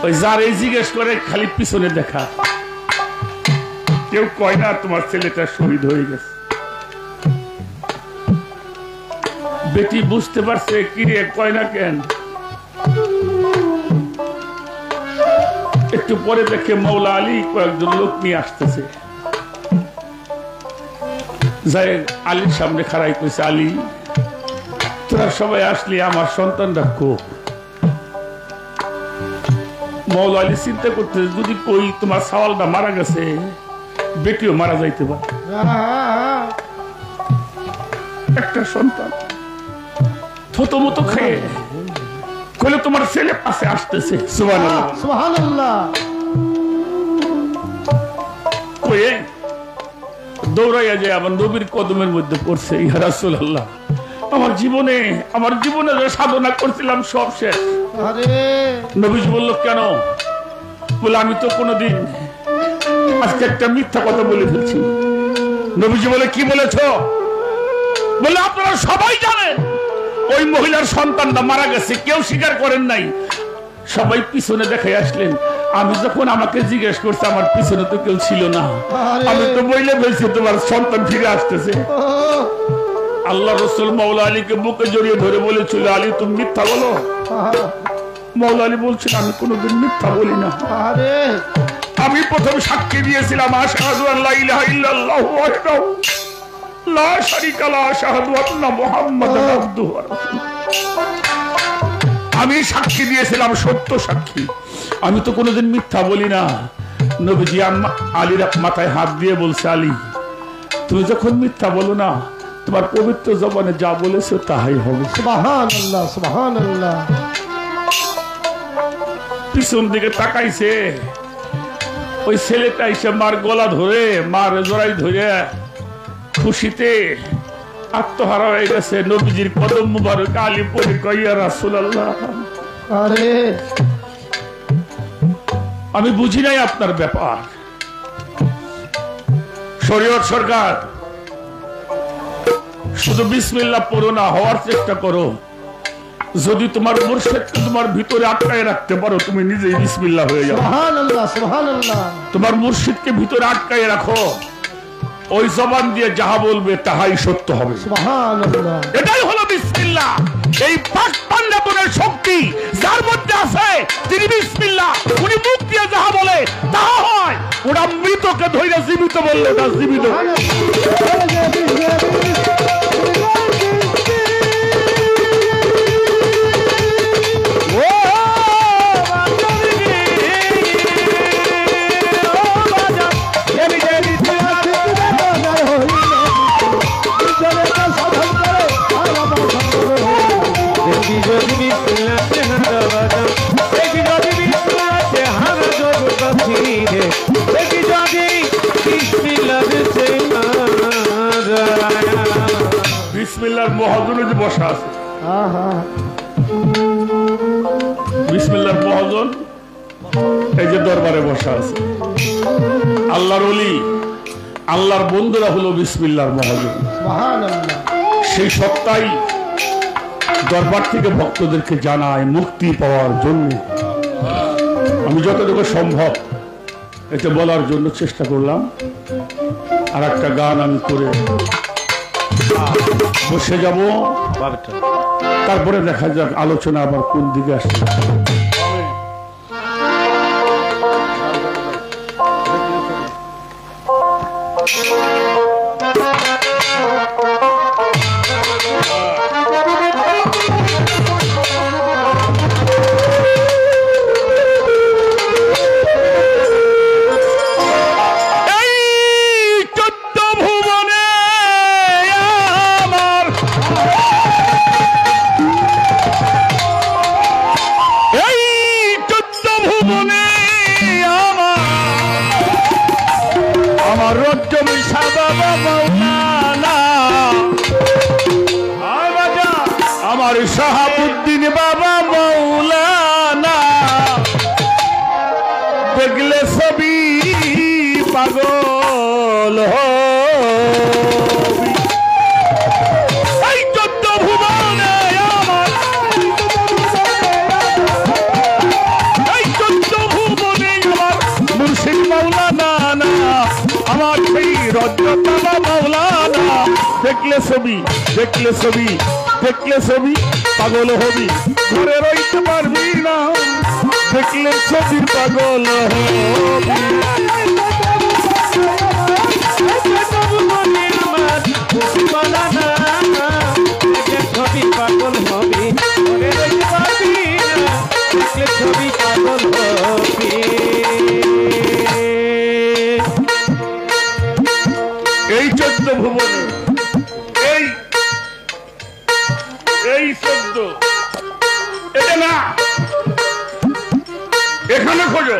ওই যারে জিজ্ঞেস করে খালি পিছনে দেখা, কেউ কয় না তোমার ছেলেটা শহীদ হয়ে গেছে। বেটি বুঝতে পারছে, কিরে কয় না কেন? একটু পরে দেখে মাওলা আলী কয়েকজন লোক নিয়ে আসতেছে, যাই আলীর সামনে খাড়াই কইছে, আলী তোরা সবাই আসলি, আমার সন্তান রাখো। মাওলা আলী চিন্তা করতে, যদি কই তোমার সওয়ালটা মারা গেছে, বেটিও মারা যাইতে পারে। একটা সন্তান থতমত খেয়ে কইলে তোমার ছেলে পাশে আসতেছে। সুবহানাল্লাহ সুবহানাল্লাহ কয়ে দৌড়াইয়া যায় আমার নবীর কদমের মধ্যে পড়ছে। ইয়া রাসূলুল্লাহ, আমার জীবনে যে সাধনা করছিলাম সব শেষ। নবীজি বলল কেন? বলে আমি তো কোনোদিন আজকে একটা মিথ্যা কথা বলে ফেলছি। নবীজি বলে কি বলেছ? বলে আপনারা সবাই জানেন ওই মহিলার সন্তানটা মারা গেছে, কেউ স্বীকার করেন নাই, সবাই পিছনে দেখাই আসলেন। আমি যখন আমাকে জিজ্ঞেস করছে, আমার পিছনে তো কেউ ছিল না, আমি তো বইলে বলছি তোমার সন্তান ফিরে আসতেছে। আল্লাহ রসুল মাওলা আলীকে বুকে জড়িয়ে ধরে বলেছিল, আলী তুমি মিথ্যা বলো। মাওলা আলী বলছেন আমি কোনোদিন মিথ্যা বলি না। আমি প্রথম সাক্ষী দিয়েছিলাম আশহাদু আল্লা ইলাহা ইল্লাল্লাহু ওয়াহদাহু লা শারীকা লাহু আশহাদু আন্না মুহাম্মাদান আবদুহু ওয়া রাসূলুহু। আমি সাক্ষী দিয়েছিলাম, সত্য সাক্ষী, আমি তো কোনোদিন মিথ্যা বলি না। নবীজি আলীর মাথায় হাত দিয়ে বলছে, আলী তুমি যখন মিথ্যা বলো না, তোমার পবিত্র জবানে যা বলেছো তাই হবে। সুবহানাল্লাহ সুবহানাল্লাহ। পিছন দিকে তাকাইছে, ওই ছেলেটা এসে মার গলা ধরে, মার জড়াই ধরে খুশিতে আত্মহারা হয়ে গেছে। নবীজির কদম মুবারক আলী পড়ে কয়, ইয়া রাসূলুল্লাহ, আরে আমি বুঝি নাই আপনার ব্যাপার। শরীয়ত সরকার শুধু বিসমিল্লাহ পড়ো না, হওয়ার চেষ্টা করো। যদি তোমার মুর্শিদকে তোমার ভিতরে আটকায় রাখতে পারো, তুমি নিজেই বিসমিল্লাহ হয়ে যাও। সুবহানাল্লাহ সুবহানাল্লাহ। তোমার মুর্শিদকে ভিতরে আটকায় রাখো, ওই জবান দিয়ে যাহা বলবে তাহাই সত্য হবে। সুবহানাল্লাহ। এটাই হলো বিসমিল্লাহ। এই পাক পাঞ্জাবনের শক্তি যার মধ্যে আছে তিনি বিসমিল্লাহ, উনি মুখ দিয়ে যাহা বলে তাহা হয়। ওরা মৃতকে ধরে জীবিত বললে ওটা জীবিত। বিসমিল্লাহর মহাজনে যে বসা আছে, বিসমিল্লাহর মহাজন এই যে দরবারে বসা আছে, আল্লাহর ওলি আল্লাহর বন্ধুরা হলো বিসমিল্লাহর মহাজন। সেই সত্তাই দরবার থেকে ভক্তদেরকে জানায় মুক্তি পাওয়ার জন্য। আমি যতটুকু সম্ভব এটা বলার জন্য চেষ্টা করলাম। আর একটা গান আমি করে বসে যাব, তারপরে দেখা যাক আলোচনা আবার কোন দিকে আসে। আমার শাহাবুদ্দিন বাবা মৌলানা দেখলে ছবি পাগল হবি। এই 14 ভুবনে আমার, এই 14 ভুবনে আমার মুর্শিদ মৌলানা না, আমার সেই রজত বাবা মৌলানা দেখলে ছবি, দেখলে ছবি, দেখলে ছবি পাগল হবি, ঘরে রইতে পারবি না, দেখলে ছবি পাগল হবি। ছবি পাগল হবি, ঘরে রইতে পারবি না, দেখলে ছবি পাগল হবি। এই 14 ভুবনে এই 14 এটা না, এখানে খোঁজো।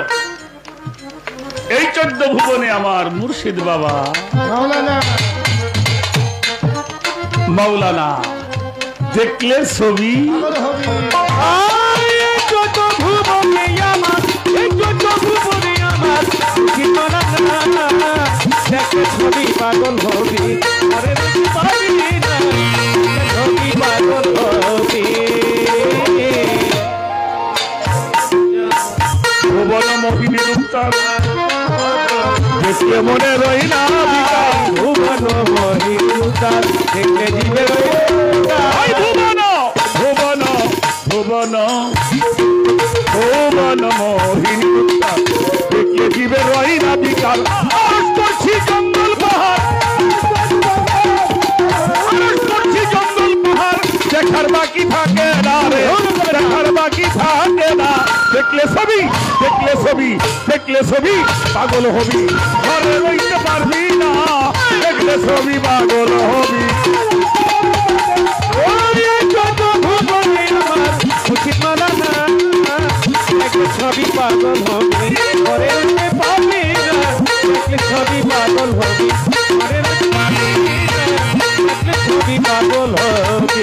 এই 14 ভুবনে আমার মুর্শিদ বাবা মৌলানা দেখলে ছবি ছবি পাগল হবি, ঘরে রইতে পারবি না, ছবি পাগল হবি। ভুবন মোহিনী রূপতার দেখলে মনে রই না বিকার, ভুবন মোহিনী রূপতার দেখলে জীবে রই না। ভুবন ভুবন ভুবন ভুবন মোহিনী রূপতার দেখলে জীবে রই না বিকার। আরজ করছি জঙ্গল পাহাড়, আরজ করছি জঙ্গল পাহাড়, দেখার বাকি থাকে না রে, দেখার বাকি থাকে না। দেখলে ছবি, দেখলে ছবি, দেখলে ছবি পাগল হবি, ঘরে রইতে পারবি না, দেখলে ছবি পাগল হবি। ছবি পাগল হবি, ঘরে রইতে পারবি না, দেখলে ছবি পাগল হবি, ঘরে রইতে পারবি না, দেখলে ছবি পাগল হবি।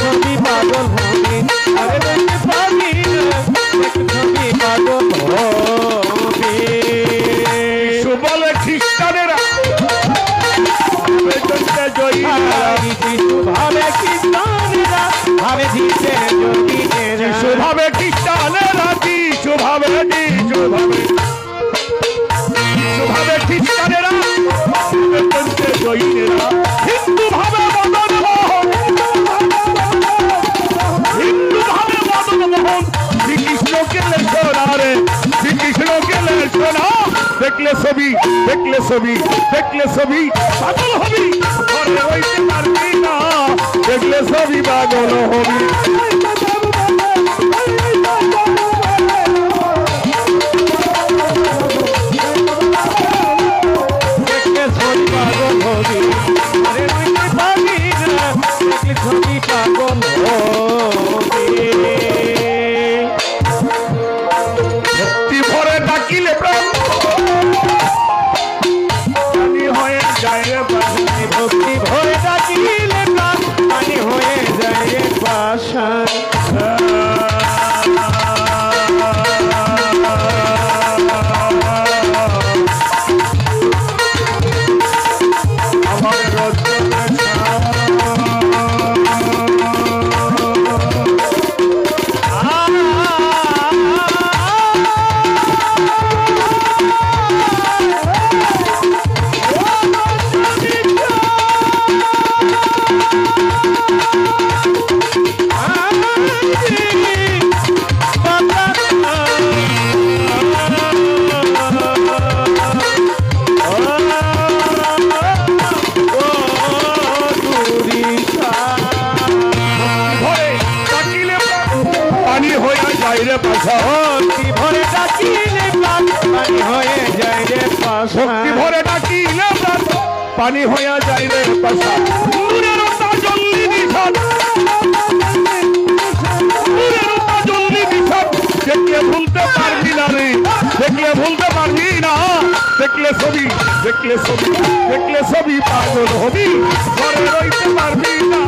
ছবি পাগল হবি, ঘরে রইতে পারবি না, দেখলে ছবি পাগল হবি। সুবলে খ্রিস্টানেরা ভাবে কৃষ্ণেরা ভাবে দিতে যোগীনেরা যিশুভাবে খ্রিস্টানেরা যিশুভাবে খ্রিস্টানেরা জৈনেরা হিন্দু ভাবে মদন মোহন শ্রীকৃষ্ণকে লেখনা রে শ্রীকৃষ্ণকে লেখনা দেখলে ছবি পাগল হবি ঘরে রইতে পারবি না দেখলে ছবি পাগল হবি দেখলে ছবি পাগল হবি আরে রইতে পারবি না দেখলে ছবি পাগল হবি ভক্তি ভরে ডাকিলে প্রাণ পানি হয়ে যায় রে পানি ভক্তি ভরে ডাকিলে প্রাণ পানি হয়ে যায় রে পাষাণ আমার ভক্তি ভরে ডাকিলে প্রাণ পানি হয়ে যায় রে পাষাণ ভক্তি ভরে ডাকিলে প্রাণ পানি হয়ে যায় রে পাষাণ নূরের তাজল্লি নিশান দেখলে ভুলতে পারবি না রে দেখলে ভুলতে পারবি না দেখলে ছবি পাগল হবি ঘরে রইতে পারবি না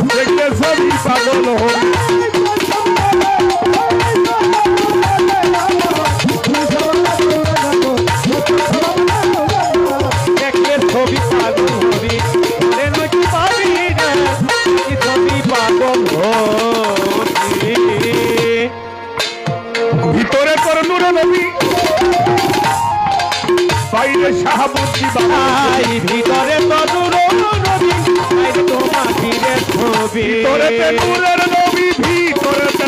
দেখলে ছবি পাগল হবি দেখলে ছবি পাগল হবি আরে নইতে পারবি না ছবি পাগল হবি ভিতরে তোর নূর নবী বাইরে শাহাবুদ্দি আই ভিতরে তো দূর নবী বাইরে তো মাটির ছবি ভিতরেতে নূরের নবী ভিতরেতে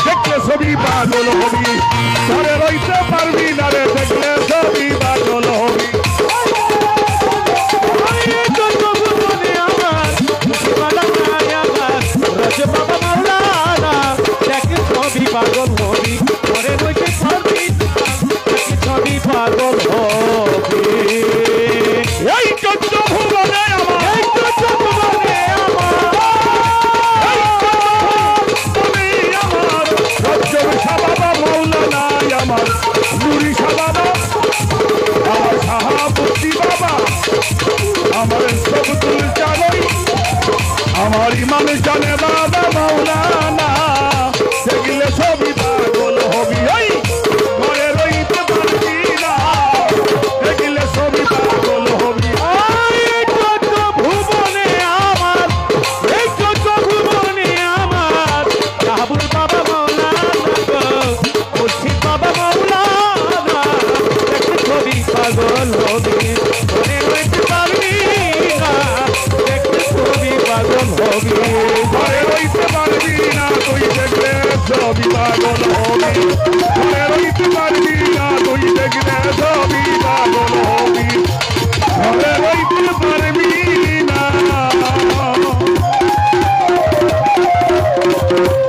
দেখলে ছবি পাগল হবি ঘরে রইতে পারবি না রে দেখলে ছবি পাগল হবি পাগল হবি ঘরে রইতে পারবি ছবি পাগল হবি এই চোদ্দ ভুবনে আমার ইমাম জানে বাবা মাওলানা দেখলে সবই পাগল হবি ওই ঘরে রইতে পারবি না দেখলে সবই পাগল হবি এই যত ভুবনে আমার, এই যত ভুবনে আমার, কাবুল বাবা মাওলানা গো, মুর্শিদ বাবা মাওলানা, দেখলে ছবি পাগল হবি, ঘরে রইতে পারবি না, দেখলে ছবি পাগল হবি। ঘরে রইতে পারবি না তুই দেখলে সবই পাগল হবি ঘরে রইতে পারবি না তুই দেখলে সবই পাগল হবি ঘরে রইতে পারবি না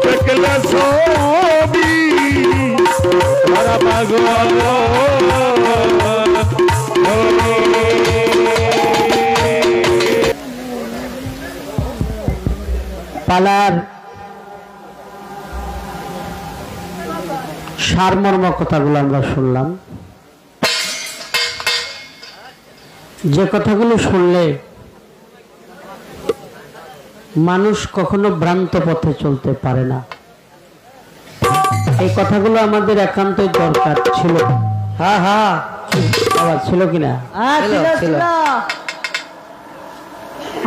দেখলে সবই তারা পাগল পালার সারমর্ম কথাগুলো আমরা শুনলাম। যে কথাগুলো শুনলে মানুষ কখনো ভ্রান্ত পথে চলতে পারে না, এই কথাগুলো আমাদের একান্তই দরকার ছিল। হ্যাঁ হ্যাঁ আবার ছিল কিনা? ছিল।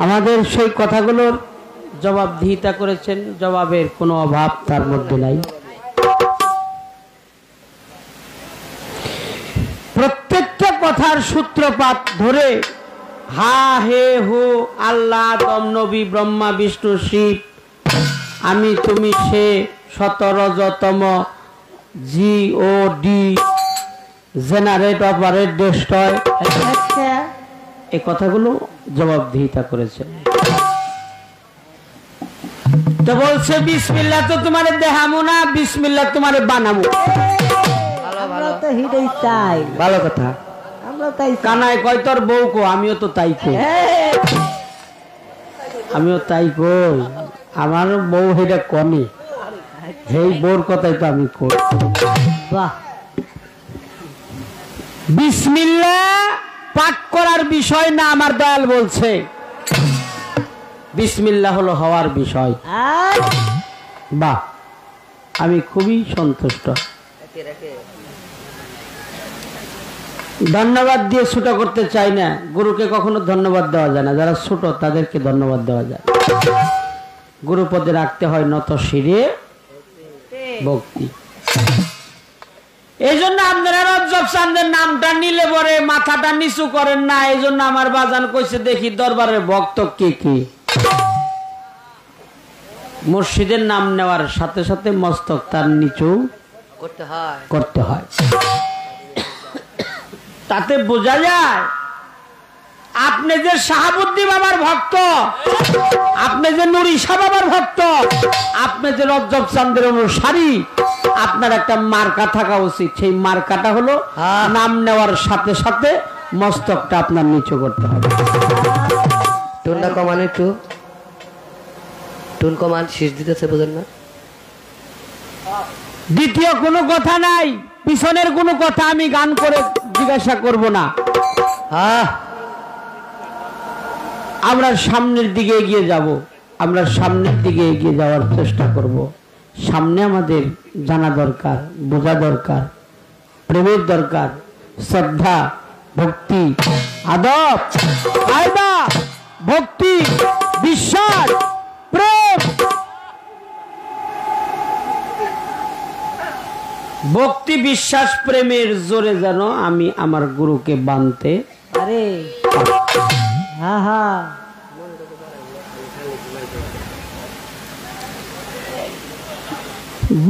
আমাদের সেই কথাগুলোর জবাবদিহিতা করেছেন, জবাবের কোনো অভাব তার মধ্যে নাই। প্রত্যেকটা কথার সূত্রপাত ধরে হা হে হো, আল্লাহ, আদম, নবী, ব্রহ্মা, বিষ্ণু, শিব, আমি তুমি সে, শতরজতম, জি ও ডি, জেনারেট, অপারেট, ডেস্ট্রয়, এই কথাগুলো জবাবদিহিতা করেছেন। তো বলছে বিসমিল্লাহ তো তোমারে দেখামো না, বিসমিল্লাহ তোমারে বানাবো। ভালো কথা। কানায় কয় তোর বউ কো, আমিও তো তাই কই, আমিও তাই কই, আমার বউ হেটা কনে, সেই বউর কথাই তো আমি কই। বাহ, বিসমিল্লাহ পাক করার বিষয় না, আমার দয়াল বলছে বিসমিল্লাহ হলো হওয়ার বিষয়। বাহ, আমি খুবই সন্তুষ্ট। ধন্যবাদ দিয়ে ছোট করতে চাই না, গুরুকে কখনো ধন্যবাদ দেওয়া যায় না, যারা ছোট তাদেরকে ধন্যবাদ দেওয়া যায়। গুরু পদে রাখতে হয় নত শিরে ভক্তি। এই জন্য আপনারা রজ্জব চাঁদের নামটা নিলে পরে মাথাটা নিচু করেন না। এই জন্য আমার বাজান কইছে দেখি দরবারের ভক্ত কে কি। মুর্শিদের নাম নেওয়ার সাথে সাথে মস্তক তার নিচু করতে হয়। তাতে বোঝা যায় আপনি যে শাহাবুদ্দিন বাবার ভক্ত, আপনি যে নুরি শাহ বাবার ভক্ত, আপনি যে রজ্জব চাঁদের অনুসারী, আপনার একটা মার্কা থাকা উচিত। সেই মার্কাটা হলো নাম নেওয়ার সাথে সাথে মস্তকটা আপনার নিচু করতে হবে। টুনটা কমান, একটু টুন কমান, শীষ দিতেছে, বোঝেন না? দ্বিতীয় কোনো কথা নাই, পিছনের কোনো কথা আমি গান করে জিজ্ঞাসা করব না। হ্যাঁ, আমরা সামনের দিকে এগিয়ে যাব, আমরা সামনের দিকে এগিয়ে যাওয়ার চেষ্টা করব। সামনে আমাদের জানা দরকার, বোঝা দরকার, প্রেমের দরকার, শ্রদ্ধা, ভক্তি, আদব, কায়দা, ভক্তি, বিশ্বাস, প্রেম। ভক্তি, বিশ্বাস, প্রেমের জোরে যেন আমি আমার গুরুকে বানতে আরে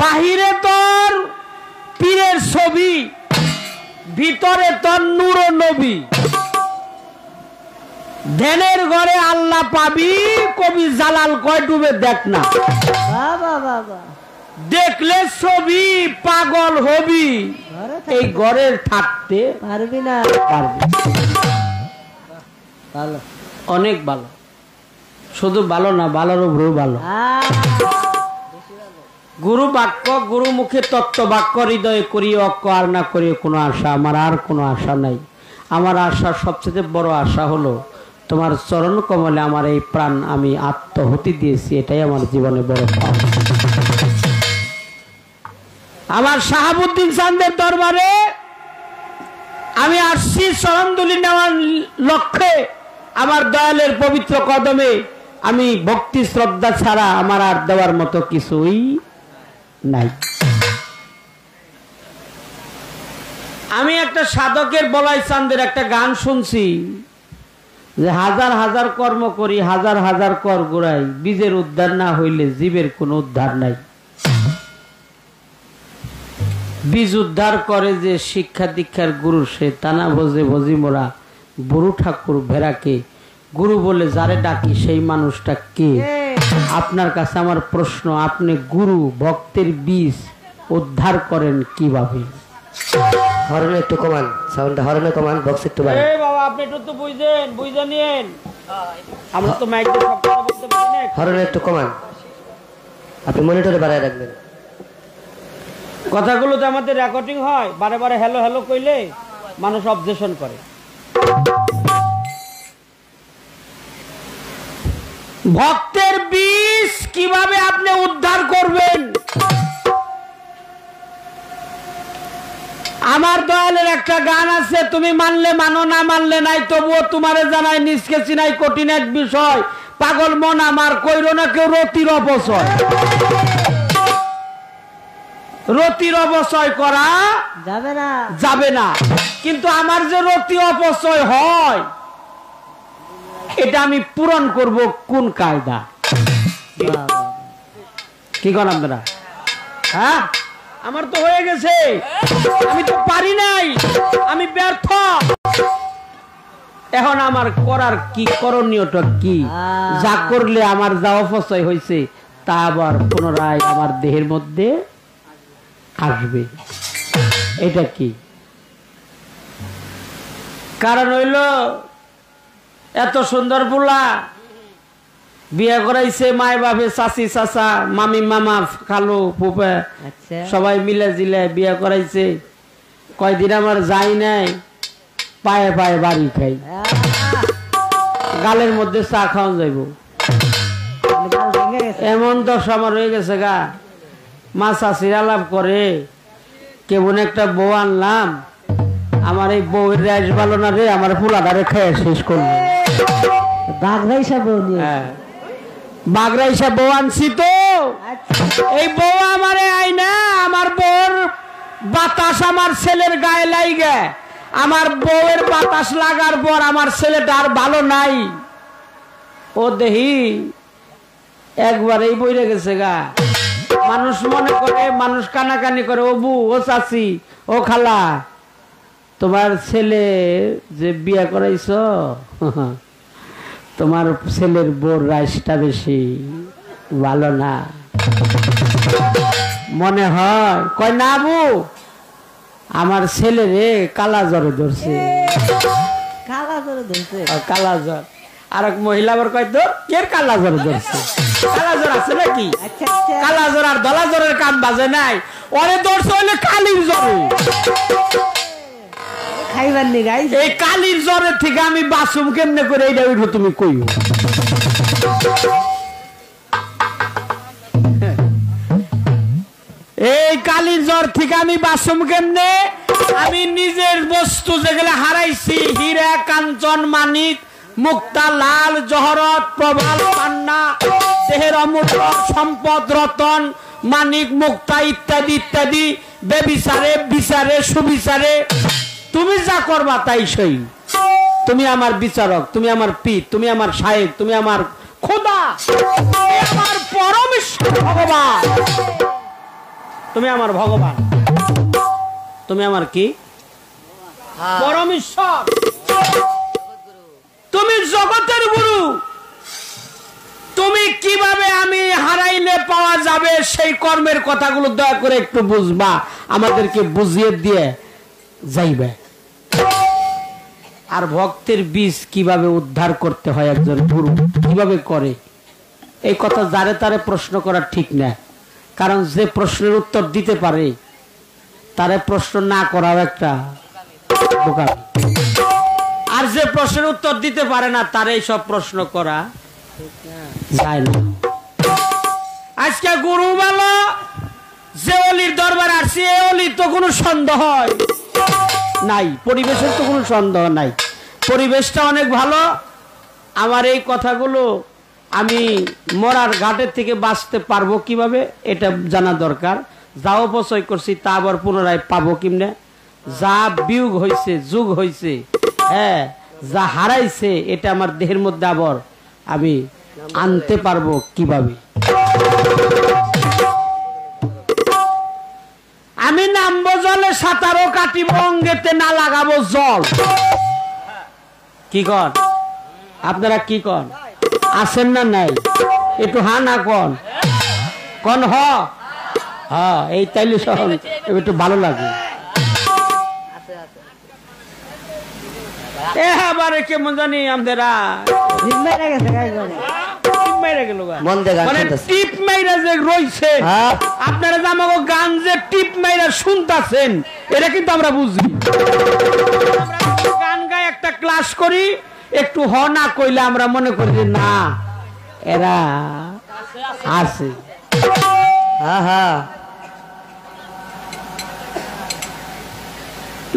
বাহিরে তোর পীরের ছবি, ভিতরে তোর নূর ও নবী। ধ্যানের ঘরে আল্লাহ পাবি, কবি জালাল কয় ডুবে দেখ না। দেখলে ছবি পাগল হবি, এই ঘরে থাকতে পারবি না। পারবি, ভালো, অনেক ভালো, শুধু ভালো না, ভালোর উপরেও ভালো। গুরু বাক্য, গুরু মুখে তত্ত্ব বাক্য, হৃদয়ে করি অক্ষ, আর না করি কোনো আশা। আমার আর কোনো আশা নাই। আমার আশা, সবচেয়ে বড় আশা হলো তোমার চরণ কমলে আমার এই প্রাণ আমি আত্মহুতি দিয়েছি, এটাই আমার জীবনে বড় পাওয়া। আমার শাহাবুদ্দিন চাঁদের দরবারে আমি আসছি চরণধুলি নেওয়ার লক্ষ্যে। আমার দয়ালের পবিত্র কদমে আমি ভক্তি শ্রদ্ধা ছাড়া আমার আর দেওয়ার মতো কিছুই নাই। আমি একটা সাধকের বলাই চাঁদের একটা গান শুনছি যে হাজার হাজার কর্ম করি, হাজার হাজার কর গোড়াই, বীজের উদ্ধার না হইলে জীবের কোনো উদ্ধার নাই। বীজ উদ্ধার করে যে শিক্ষা দীক্ষার গুরু, সে তানা ভোজে ভজি মোরা বুড়ু ঠাকুর ভেড়াকে গুরু বলে যারে ডাকি সেই মানুষটা কে? আপনার কাছে আমার প্রশ্ন, আপনি গুরু ভক্তের বীজ উদ্ধার করেন কিভাবে? হরনে একটু কমান, সাউন্ডটা হরনে কমান, বক্স একটু বাড়ান। এই বাবা আপনি একটু তো বুঝে নিয়েন, আমরা তো মাইক দিয়ে সব কথা বলতে পারি না। হরনে একটু কমান, আপনি মনিটরে বাড়ায় রাখবেন। কথাগুলো তো আমাদের রেকর্ডিং হয়, বারে বারে হ্যালো হ্যালো কইলে মানুষ অবজেকশন করে। ভক্তের বীজ কিভাবে আপনি উদ্ধার করবেন? আমার দয়ালের একটা গান আছে, তুমি মানলে মানো না মানলে নাই, তবুও তোমারে জানাই নিজকে চিনাই কঠিন এক বিষয়, পাগল মন আমার কইরো না কেউ রতির অপচয়। রতির অপচয় করা যাবে না, কিন্তু আমার যে রতি অপচয় হয় এটা আমি পূরণ করব কোন কায়দা? কি করেন আপনারা? হ্যাঁ, আমার তো হয়ে গেছে, আমি তো পারি নাই, আমি ব্যর্থ। এখন আমার করার কি, করণীয়টা কি? যা করলে আমার যা অপচয় হয়েছে তা আবার পুনরায় আমার দেহের মধ্যে আসবে, এটা কি? কারণ হইল এত সুন্দর বুলা বিয়ে করাইছে, মায় বাপে, চাচি চাচা, মামি মামা, খালু ফুপা সবাই মিলে জিলে বিয়ে করাইছে। কয়দিন আমার যাই নাই, পায়ে পায়ে বাড়ি খাই, গালের মধ্যে চা খাওয়া যাইব, এমন দশ আমার হয়ে গেছে গা। মা চাষির আলাপ করে, কেমন একটা বউ আনলাম, আমার এই বউয়ের রেশ ভালো না রে, আমার ফুলাটারে খেয়ে শেষ করলো। বাগরা হিসাব বউ আনছি তো, এই বউ আমারে আইনা আমার বউর বাতাস আমার ছেলের গায়ে লাইগে, আমার বউয়ের বাতাস লাগার পর আমার ছেলেটা আর ভালো নাই, ও দেহি একবারেই বইরে গেছে গা। মানুষ মনে করে, মানুষ কানাকানি করে, ও বউ, ও চাচি, ও খালা, তোমার ছেলে যে বিয়ে করাইছ তোমার ছেলের বোর রাইসটা বেশি ভালো না মনে হয়। কয় না বউ, আমার ছেলে রে কালা জ্বরে ধরছে। কালা জ্বর। আর এক মহিলা আবার কয় তো কে কালা জ্বরে ধরছে? কালা জ্বর আছে নাকি? কালা জ্বর আর দলা জ্বরের কাম বাজে নাই, ওরে ধরছে হইলে কালির জ্বরে। এই কালির জ্বরের থেকে আমি বাসুম কেমনে করে, এইটা উঠো তুমি কইও। এই কালির জ্বর থেকে আমি বাসুম কেমনে? আমি নিজের বস্তু যেগুলো হারাইছি, হীরা কাঞ্চন মানিক মুক্তা লাল জহরত প্রবাল পান্না দেহের অমূল্য সম্পদ রতন মানিক মুক্তা ইত্যাদি ইত্যাদি, বেবিচারে বিচারে সুবিচারে তুমি যা করবা তাই সই। তুমি আমার বিচারক, তুমি আমার পীর, তুমি আমার সাহেব, তুমি আমার খোদা, তুমি আমার পরম ভগবান, তুমি আমার ভগবান, তুমি আমার কি পরম ঈশ্বর, তুমি জগতের গুরু। তুমি কিভাবে আমি হারাইলে পাওয়া যাবে সেই কর্মের কথাগুলো দয়া করে একটু বুঝবা, আমাদেরকে বুঝিয়ে দিয়ে যাইবে। আর ভক্তের বীজ কিভাবে উদ্ধার করতে হয় একজন গুরু কিভাবে করে, এই কথা যারে তারে প্রশ্ন করা ঠিক না। কারণ যে প্রশ্নের উত্তর দিতে পারে তারে প্রশ্ন না করাও একটা বোকামি। আর যে প্রশ্নের উত্তর দিতে পারে না তার এই সব প্রশ্ন করা যায় না। আজকে গুরু বলো যে অলির দরবার আসছে এ অলির তো কোনো সন্দেহ নাই, পরিবেশের তো কোনো সন্দেহ নাই, পরিবেশটা অনেক ভালো। আমার এই কথাগুলো আমি মরার ঘাটের থেকে বাঁচতে পারবো কিভাবে এটা জানা দরকার। যা অপচয় করছি তা আবার পুনরায় পাবো কিমনে, যা বিয়োগ হয়েছে যুগ হয়েছে, হ্যাঁ যা হারাইছে এটা আমার দেহের মধ্যে আবার আমি আনতে পারবো কিভাবে। আমি নামবো জলে সাঁতারও কাটিব অঙ্গেতে না লাগাবো জল। কি কন আপনারা, কি কন আছেন না নাই? একটু হা না কন কন হ হ্যাঁ, এই তাইলে সহ একটু ভালো লাগে। এবারে কেমন জানি আমাদের আপনারা যে আমাকে গান যে টিপ মাইরা শুনতেছেন এটা কিন্তু আমরা বুঝি। গান গায়ে একটা ক্লাস করি, একটু হ না কইলে আমরা মনে করি যে না এরা আছে।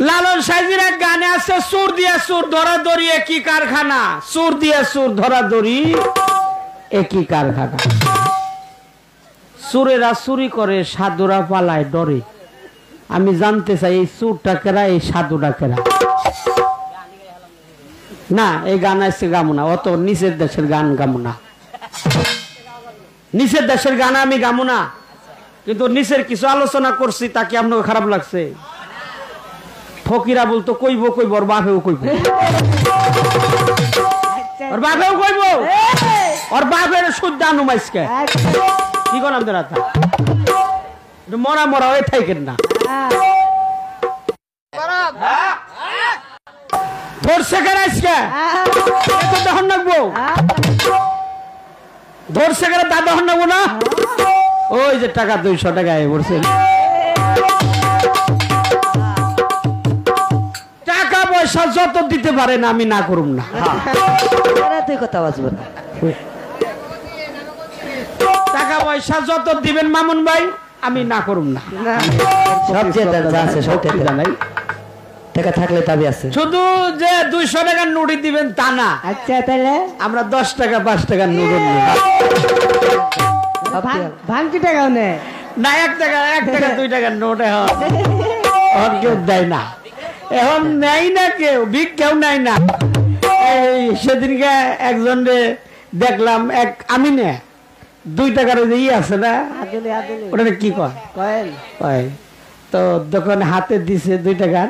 লালন সাইজির এক গানে আছে সুর দিয়া সুর ধরা ধরি একই কারখানা, সুর দিয়া সুর ধরা ধরি একই কারখানা। সুরেরা চুরি করে সাধুরা পালায় ডরে। আমি জানতে চাই এই সুরটা কেরা, এই সাধুরা কেরা? না এই গান আসছে গামু না, অত নিচের দেশের গান গামু না, নিচের দেশের গান আমি গামু না, কিন্তু নিচের কিছু আলোচনা করছি তাকে আপনাকে খারাপ লাগছে? ফকিরা বলতো কইব কইব, ওর বাপেও কইব, ওর বাপেও কইব, ওর বাপের শুদ্ধ আনুমাইসকে কি কোন আমাদের মরা মরা হয়ে থাকেন না। ধরছে কেন আজকে দহন রাখবো, ধরছে কেন তা দহন রাখবো না। ওই যে টাকা 200 টাকা বলছেন, টাকা পয়সা যত দিতে পারেন আমি না করুম না। তুই কথা বাঁচবো না, টাকা পয়সা যত দিবেন মামুন ভাই আমি না করুম না। টাকা থাকলে দাবি আছে, শুধু যে 200 টাকার নোটই দিবেন তা না। আচ্ছা তাহলে আমরা 10 টাকা 5 টাকার নোট নিই ভাঙতি টাকাও নেই না, 1 টাকা 2 টাকার নোট এখন কেউ দেয় না, এখন নেয় না কেউ, ভিক কেউ নেয় না। এই সেদিনকে একজন দেখলাম, এক আমি নে 2 টাকার ওই যে ই আছে না, ওটা কি কয় তো দোকানে হাতে দিছে 2 টাকার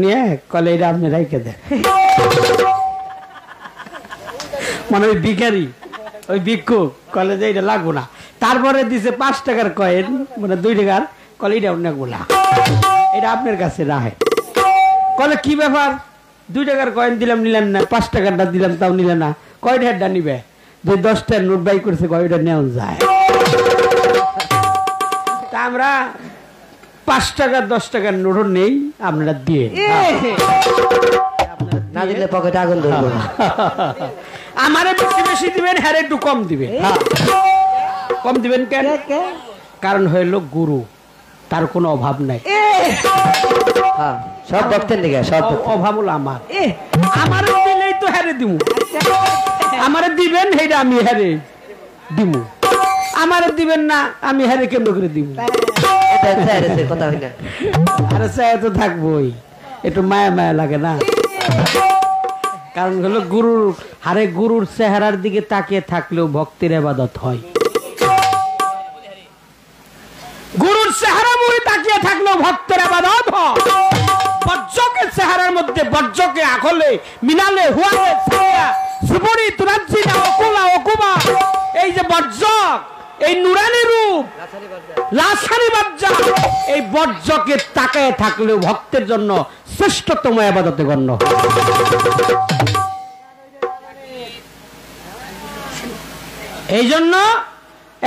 নিয়ে কলে এটা আপনি রাইখে দেন। মানে ওই ভিখারি ওই ভিক্ষুক কলে যে এটা লাগবো না, তারপরে দিছে 5 টাকার কয়েন মানে 2 টাকার, কলে এটা নেবো না, এটা আপনার কাছে রাখে। কলে কি ব্যাপার 2 টাকার কয়েন দিলাম নিলেন না, 5 টাকারটা দিলাম তাও নিলেন না, কয় টাকারটা নিবে? যে 10 টাকার নোট বাই করছে কয়টা নেওয়া যায়। তা আমরা 5 টাকা 10 টাকার নোট নেই, আপনারা দিয়ে না দিলে পকেটে আগুন ধরবো। আমারে বেশি বেশি দিবেন, হ্যাঁ একটু কম দিবেন। কম দিবেন কেন? কারণ হইল গুরু, তার কোনো অভাব নাই। সব ভক্তের দিকে সব অভাব হলো আমার, আমার দিলেই তো হ্যারে দিমু, আমারে দিবেন সেইটা আমি হ্যারে দিমু, আমারে দিবেন না আমি হ্যারে কেমন করে দিব? কথা হই না, আরে চাই তো থাকবোই, একটু মায়া মায়া লাগে না। কারণ হলো গুরুর হারে, গুরুর চেহারার দিকে তাকিয়ে থাকলেও ভক্তির ইবাদত হয়। গুরুর চেহারা মুড়ি তাকিয়ে থাকলেও ভক্তের ইবাদত হয়। বজ্রকে চেহারার মধ্যে বজ্রকে আকলে মিনালে হুয়ালে সুবরি তুরাজ্জিনা ওকুলা ওকুমা, এই যে বজ্র, এই নুরানি রূপ লাসানি বজ্র, এই বজ্রকে তাকায় থাকলেও ভক্তের জন্য শ্রেষ্ঠতম ইবাদতে গণ্য। এই জন্য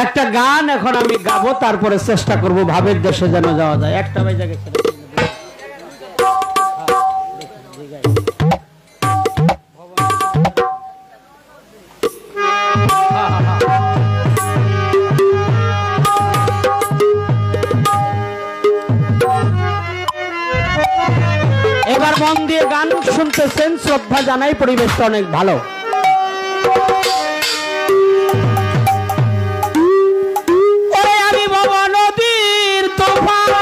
একটা গান এখন আমি গাবো, তারপরে চেষ্টা করব ভাবের দেশে যেন যাওয়া যায়। একটা বাজে গেছে মন দিয়ে গান শুনতেছেন, শ্রদ্ধা জানাই, পরিবেশটা অনেক ভালো। আমি বাবা নদীর তোফান,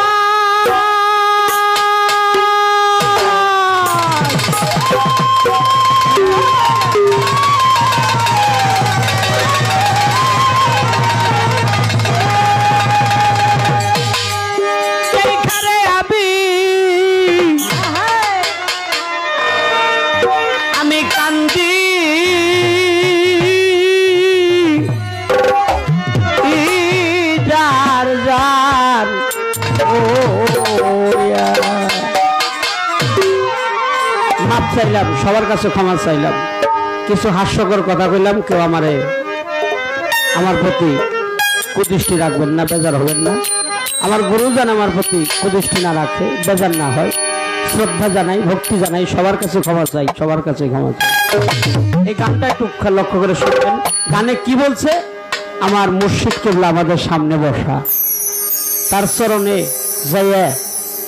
আমি কান্দি যার যার মাপ চাইলাম, সবার কাছে ক্ষমা চাইলাম, কিছু হাস্যকর কথা কইলাম, কেউ আমার প্রতি কুদৃষ্টি রাখবেন না, বেজার হবেন না। আমার গুরুজন আমার প্রতি কুদৃষ্টি না রাখে, বেজার না হয়, শ্রদ্ধা জানাই, ভক্তি জানাই, সবার কাছে ক্ষমা চাই, সবার কাছে ক্ষমা চাই। এই গানটা একটু লক্ষ্য করে শুনবেন। গানে কি বলছে? আমার মুর্শিদ কেবলা আমাদের সামনে বসা, তার চরণে যাইয়া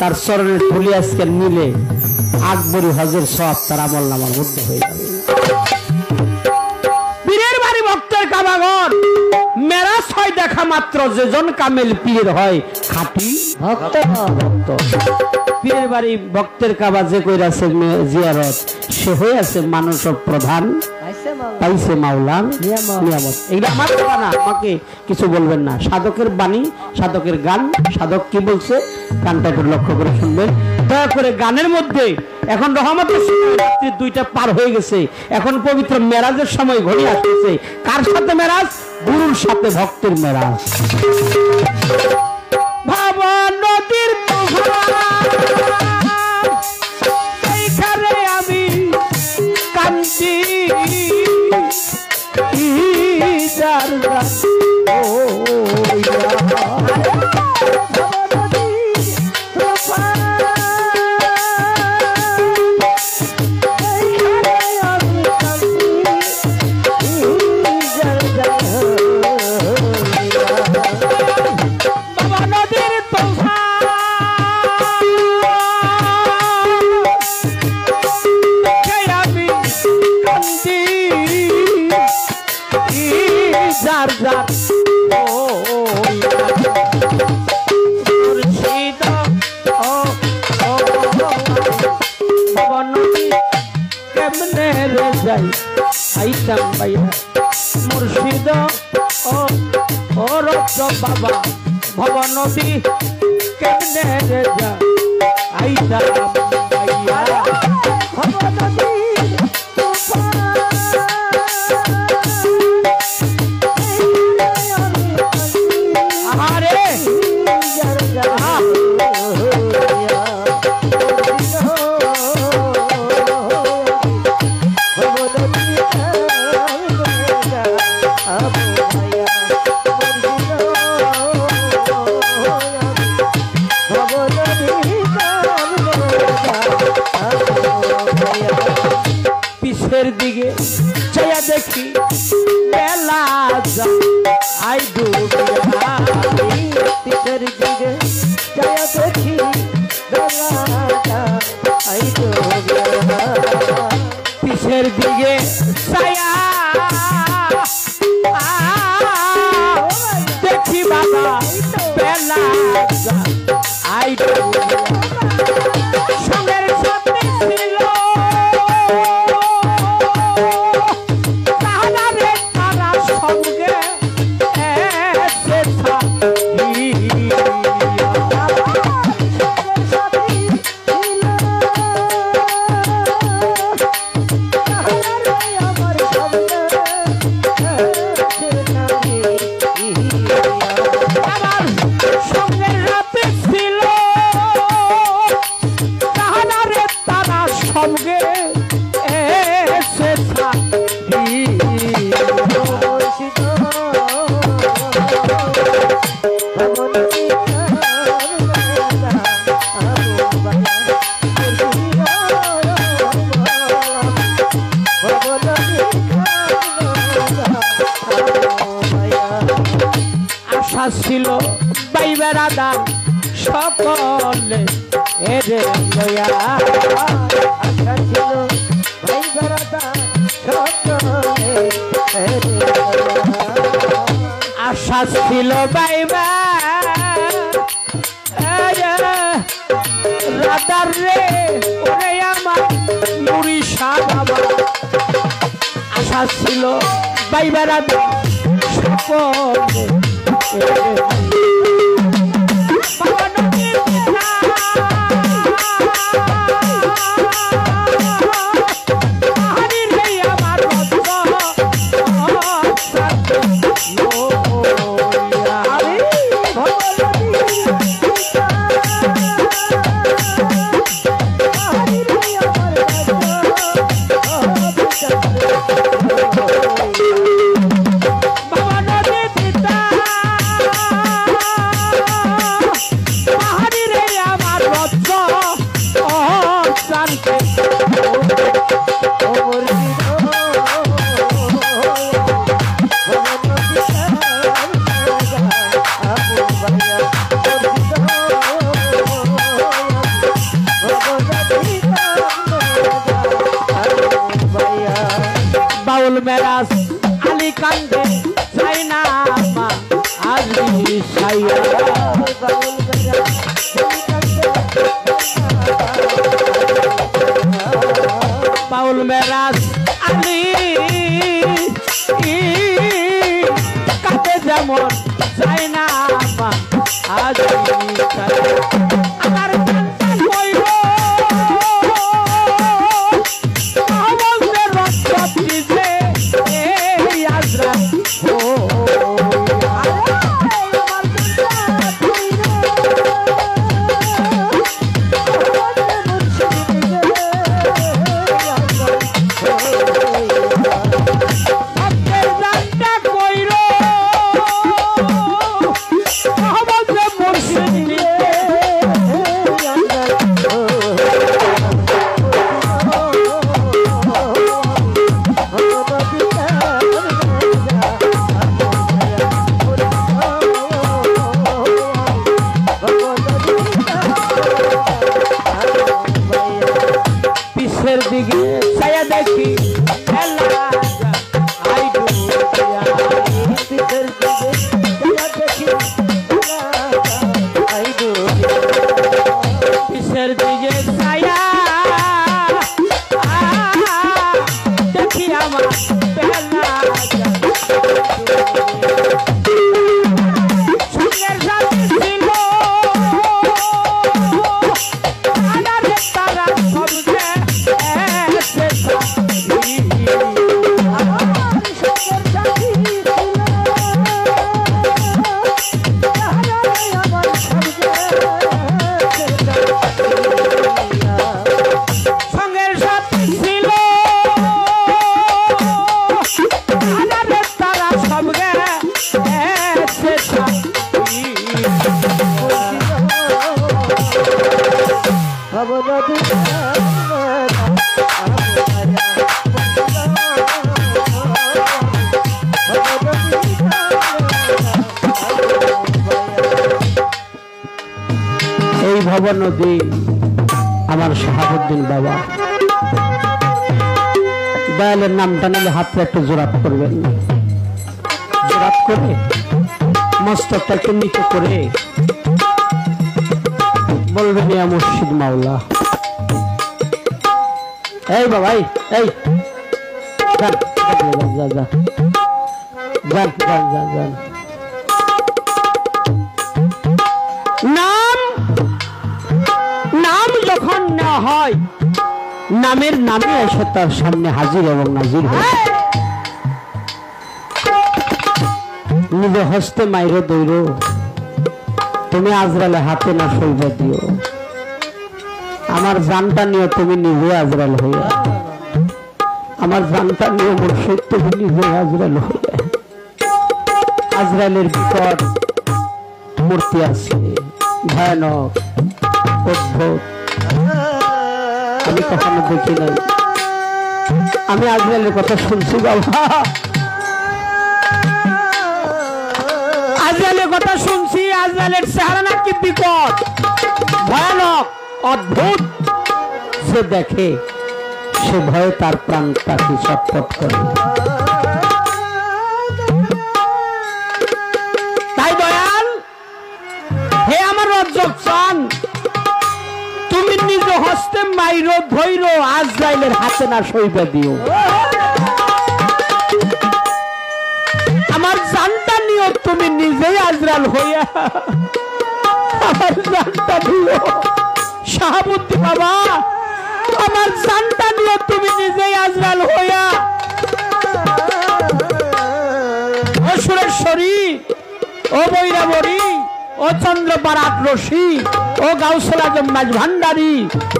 তার চরণের ধুলি আজকে মিলে আকবরী হজের সব তার আমল নামার মধ্যে হয়ে যাবে। পীরের বাড়ি ভক্তের কাবাগর, মেরাজ হয় দেখা মাত্র, যেজন কামেল পীর হয় খাঁটি ভক্ত। ভক্ত পীরের বাড়ি ভক্তের কাবা যে কইরাছে জিয়ারত, সে হয়ে আছে মানুষের প্রধান, পাইছে মাওলার নিয়ামত। এগুলো আমার কথা না, আমাকে কিছু বলবেন না। সাধকের বাণী, সাধকের গান, সাধক কি বলছে গানটা একটু লক্ষ্য করে শুনবেন দয়া করে। গানের মধ্যে এখন রহমতের সময় রাত্রি 2টা পার হয়ে গেছে, এখন পবিত্র মেরাজের সময় ঘড়ি আসতেছে। কার সাথে মেরাজ? গুরুর সাথে ভক্তের মেরাজ। ভাবা নদীর এইখানে আমি কান্দি যার যার যার মুর্শিদ কেমনে রে যাই আইতাম ভাইয়া, মুর্শিদ ও রক্ত বাবা ভব নদী কেমনে রে যাই আইতাম ভাইয়া, ভব নদী দিকে চাইয়া দেখি বেলা আই ডুবিয়া, পিছের দিকে চাইয়া দেখি বেলা আই ডুবিয়া, পিছের দিকে চাইয়া দেখি বাবা বেলা আই ডুবিয়া, সঙ্গের সাথে ছিল ছিল বাইবের আদান সকলে এরে লয়া আশা ছিল ভাই বেড়াদার সকলে এরে লয়া আশা ছিল বাইবা রাদার রে ওরে আমার নুরি সাবা আশা ছিল বাইবা রাদা সকলে মেরাজ আলী কান্দে চাই না আজমি সাইয়া বাউল মেরাজ আলী কাঁদে যেমন চাই না আজমি সাইয়া আমার দিকে ছায়া দেখি পিছের দিকে ছায়া দেখি আমার এই ভবন নদী আমার শাহাবুদ্দিন বাবা দয়ালের নামটা নিলে হাতটা একটু জোরাত করবেন, জোরাত করে মস্তকটা একটু নিচে করে বলবেন ইয়া মুর্শিদ মাওলা। এই বাবা এই যান যান যান যান যান যান। নাম যখন না হয় নামের নামে এসে তার সামনে হাজির এবং নাজির হয়। নিজ হস্তে মাইরে দৌড়, তুমি আজরালে হাতে না সইবা দিও, আমার জানটা নিয়ে তুমি নিজে আজরাল হইয়া, আমার জানটা নিয়ে মুর্শিদ তুমি নিজে আজরাল হইয়া। আজরালের বিকট মূর্তি আছে, ভয়ানক অদ্ভুত, আমি কখনো দেখি নাই। আমি আজরালের কথা শুনছি বাবা, আজরালের কথা শুনছি। আজরালের চেহারা নাকি বিকট বিপদ ভয়ানক অদ্ভুত সে দেখে সে ভয়ে তার প্রাণটাকে ছটফট করে। তাই দয়াল হে আমার রজ্জব চান, তুমি নিজ হস্তে মাইরো ধৈরো আজরাইলের হাতে না সইবা দিও। আমার জানটা নিও তুমি নিজেই আজরাল হইয়া আমার জানটা নিও। শাহাবুদ্দিন বাবা আমার জানটা নিও তুমি নিজেই আজরাল হইয়া। ও সুরেশ্বরী, ও বৈরাবরী, ও চন্দ্রপাড়া রশি, ও গাউসুল আজম মাঝ ভান্ডারী,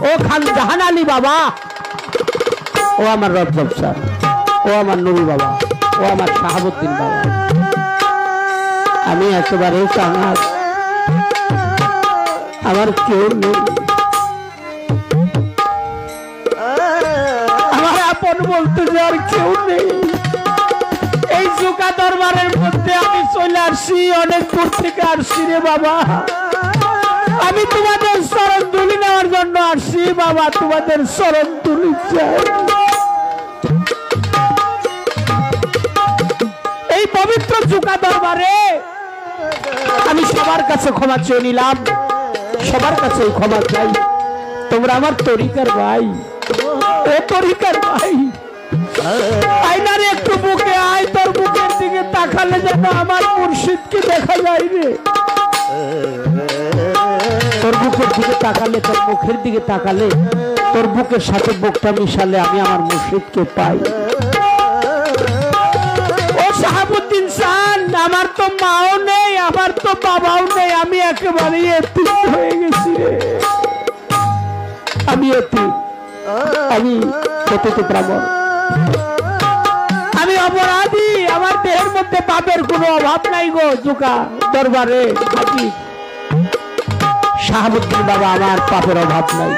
ও খান জাহান আলী বাবা, ও আমার রজ্জব স্যার, ও আমার নুরি বাবা, ও আমার শাহাবুদ্দিন বাবা, আমি একেবারে চাঙার, আমার কেউ নেই, আমার আপন বলতে যাওয়ার কেউ নেই। এই জুকা দরবারের মধ্যে আমি চলে আসছি, অনেক দূর থেকে আসছি রে বাবা। আমি তোমাদের চরণ তুলি নেওয়ার জন্য আসছি বাবা, তোমাদের চরণ তুলি চাই। এই পবিত্র জুকা দরবারে আমি সবার কাছে ক্ষমা চেয়ে নিলাম, সবার কাছে ক্ষমা চাই। তোমরা আমার তরিকার ভাই, ও তরিকার ভাই, আয়নারে একটু বুকে আয়, তোর বুকের দিকে তাকালে যেন আমার মুর্শিদকে দেখা যায় রে। তোর বুকের দিকে তাকালে, তোর মুখের দিকে তাকালে, তোর বুকের সাথে বুকটা মিশালে আমি আমার মুর্শিদকে পাই। ও শাহাবুদ্দিন চান, আমার তো মাও নেই, আমার তো বাবাও নেই, আমি একেবারে এতিম হয়ে গেছি রে। আমি এতিম, আমি পতিত ব্রাহ্মণ, আমি অপরাধী, আমার দেহের মধ্যে পাপের কোনো অভাব নাই গো। জুকা দরবারে হাজির শাহাবুদ্দিন বাবা, আমার পাপের অভাব নাই।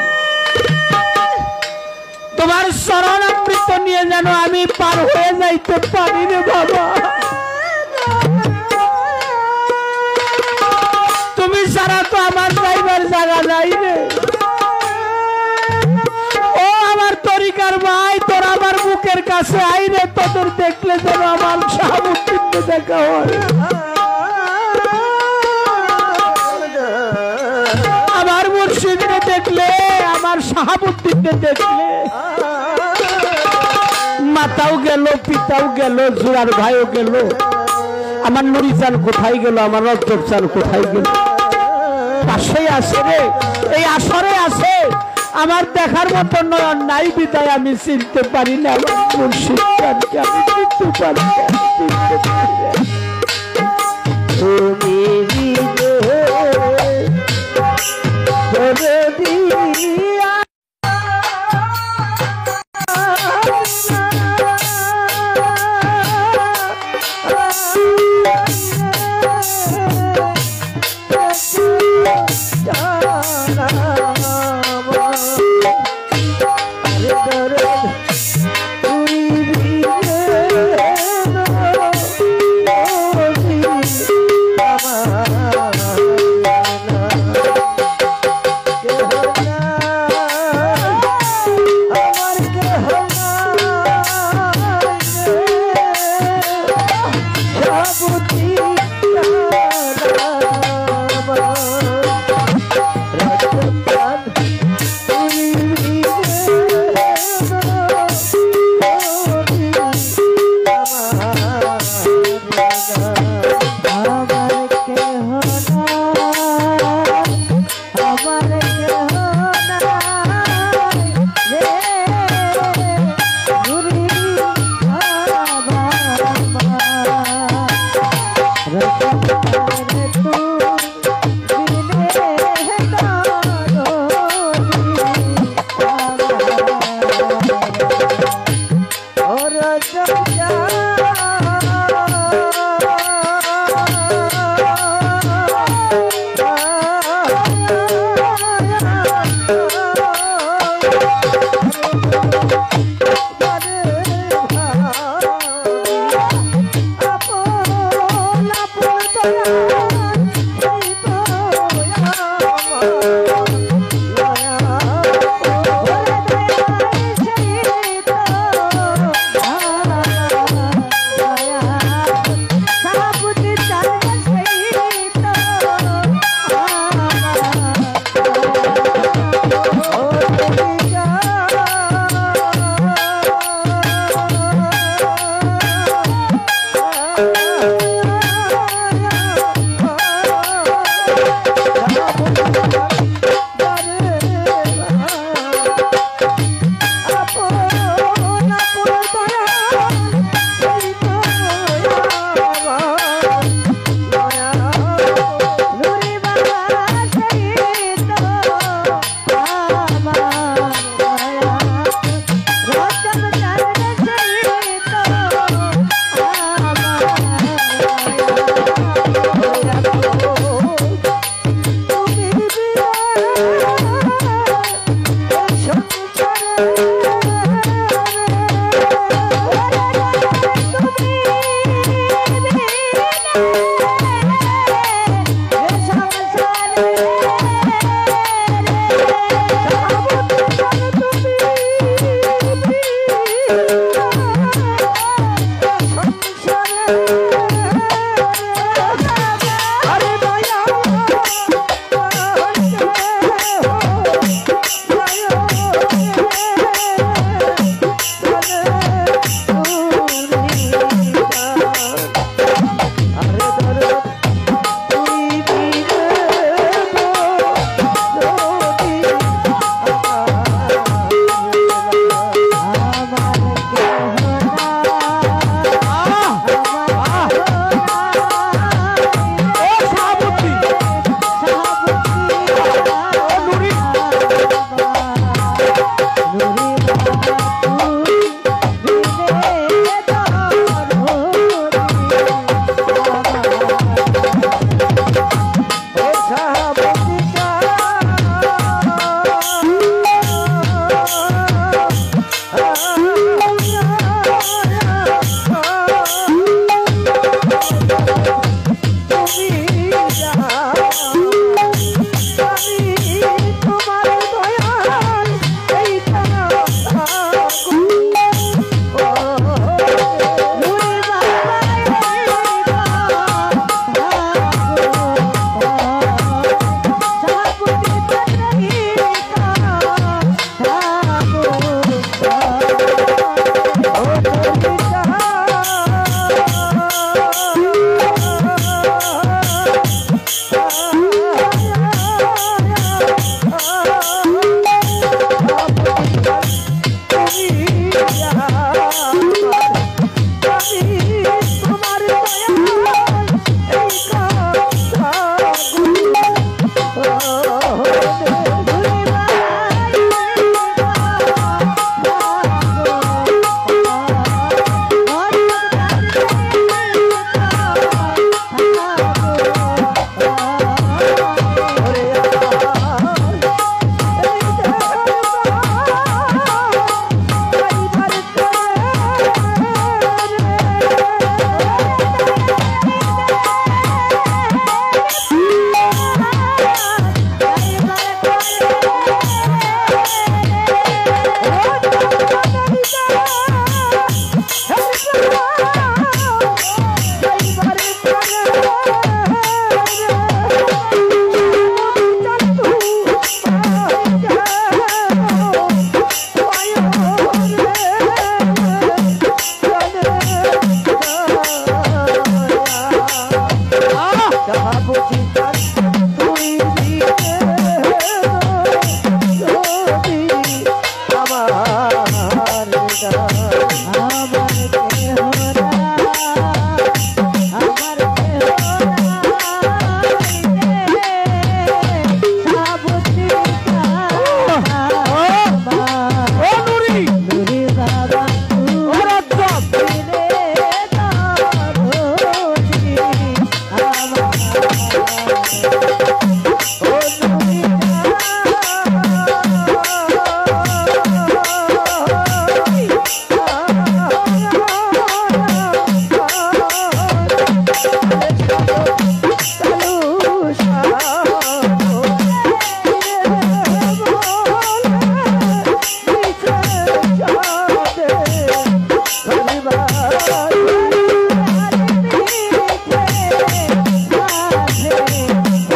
তোমার শরণ অমৃত নিয়ে যেন আমি পার হয়ে যাইতে পারি রে বাবা। তুমি ছাড়া তো আমার যাইবার জায়গা নাই রে। ও আমার তরিকার ভাই, তোর আমার বুকের কাছে আইরে, তোদের দেখলে যেন আমার শাহাবুদ্দিনকে দেখা হয়। আমার মুর্শিদকে দেখলে, আমার শাহাবুদ্দিনকে দেখলে মাতাও গেল, পিতাও গেল, জোড়ার ভাইও গেল, আমার নুরি চান কোথায় গেল, আমার রজ্জব চান কোথায় গেল? পাশেই আছে রে, এই আসরে আছে। আমার দেখার মতো নয়ন নাই বিদায় আমি চিনতে পারি না আমার মুর্শিদ চানকে, আমি চিনতে পারি না, চিনতে পারি না। তুমি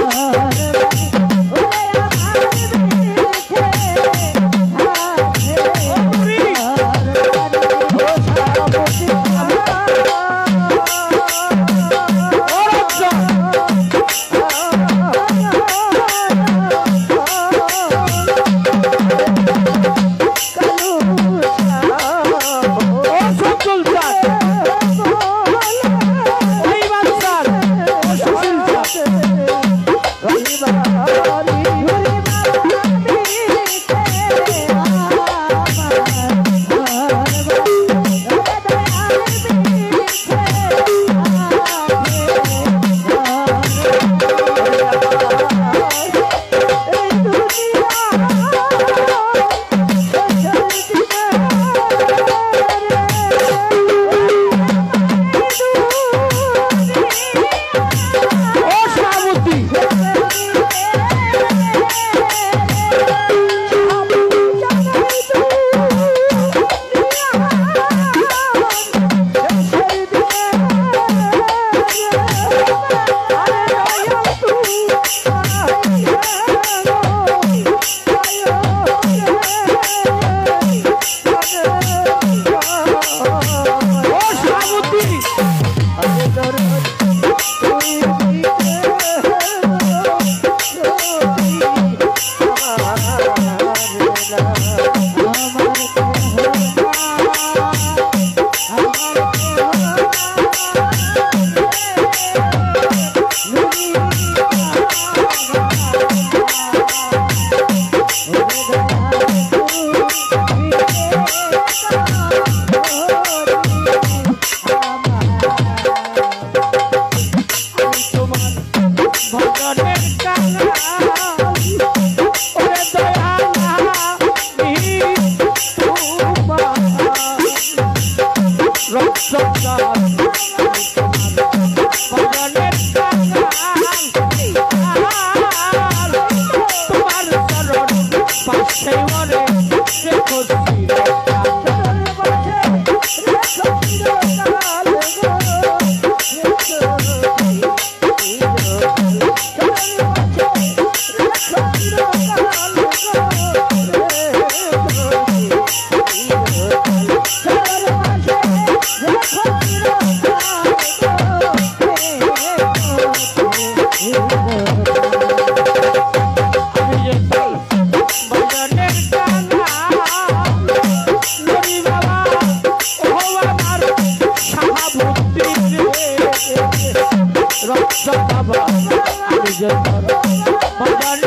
Oh Thank you.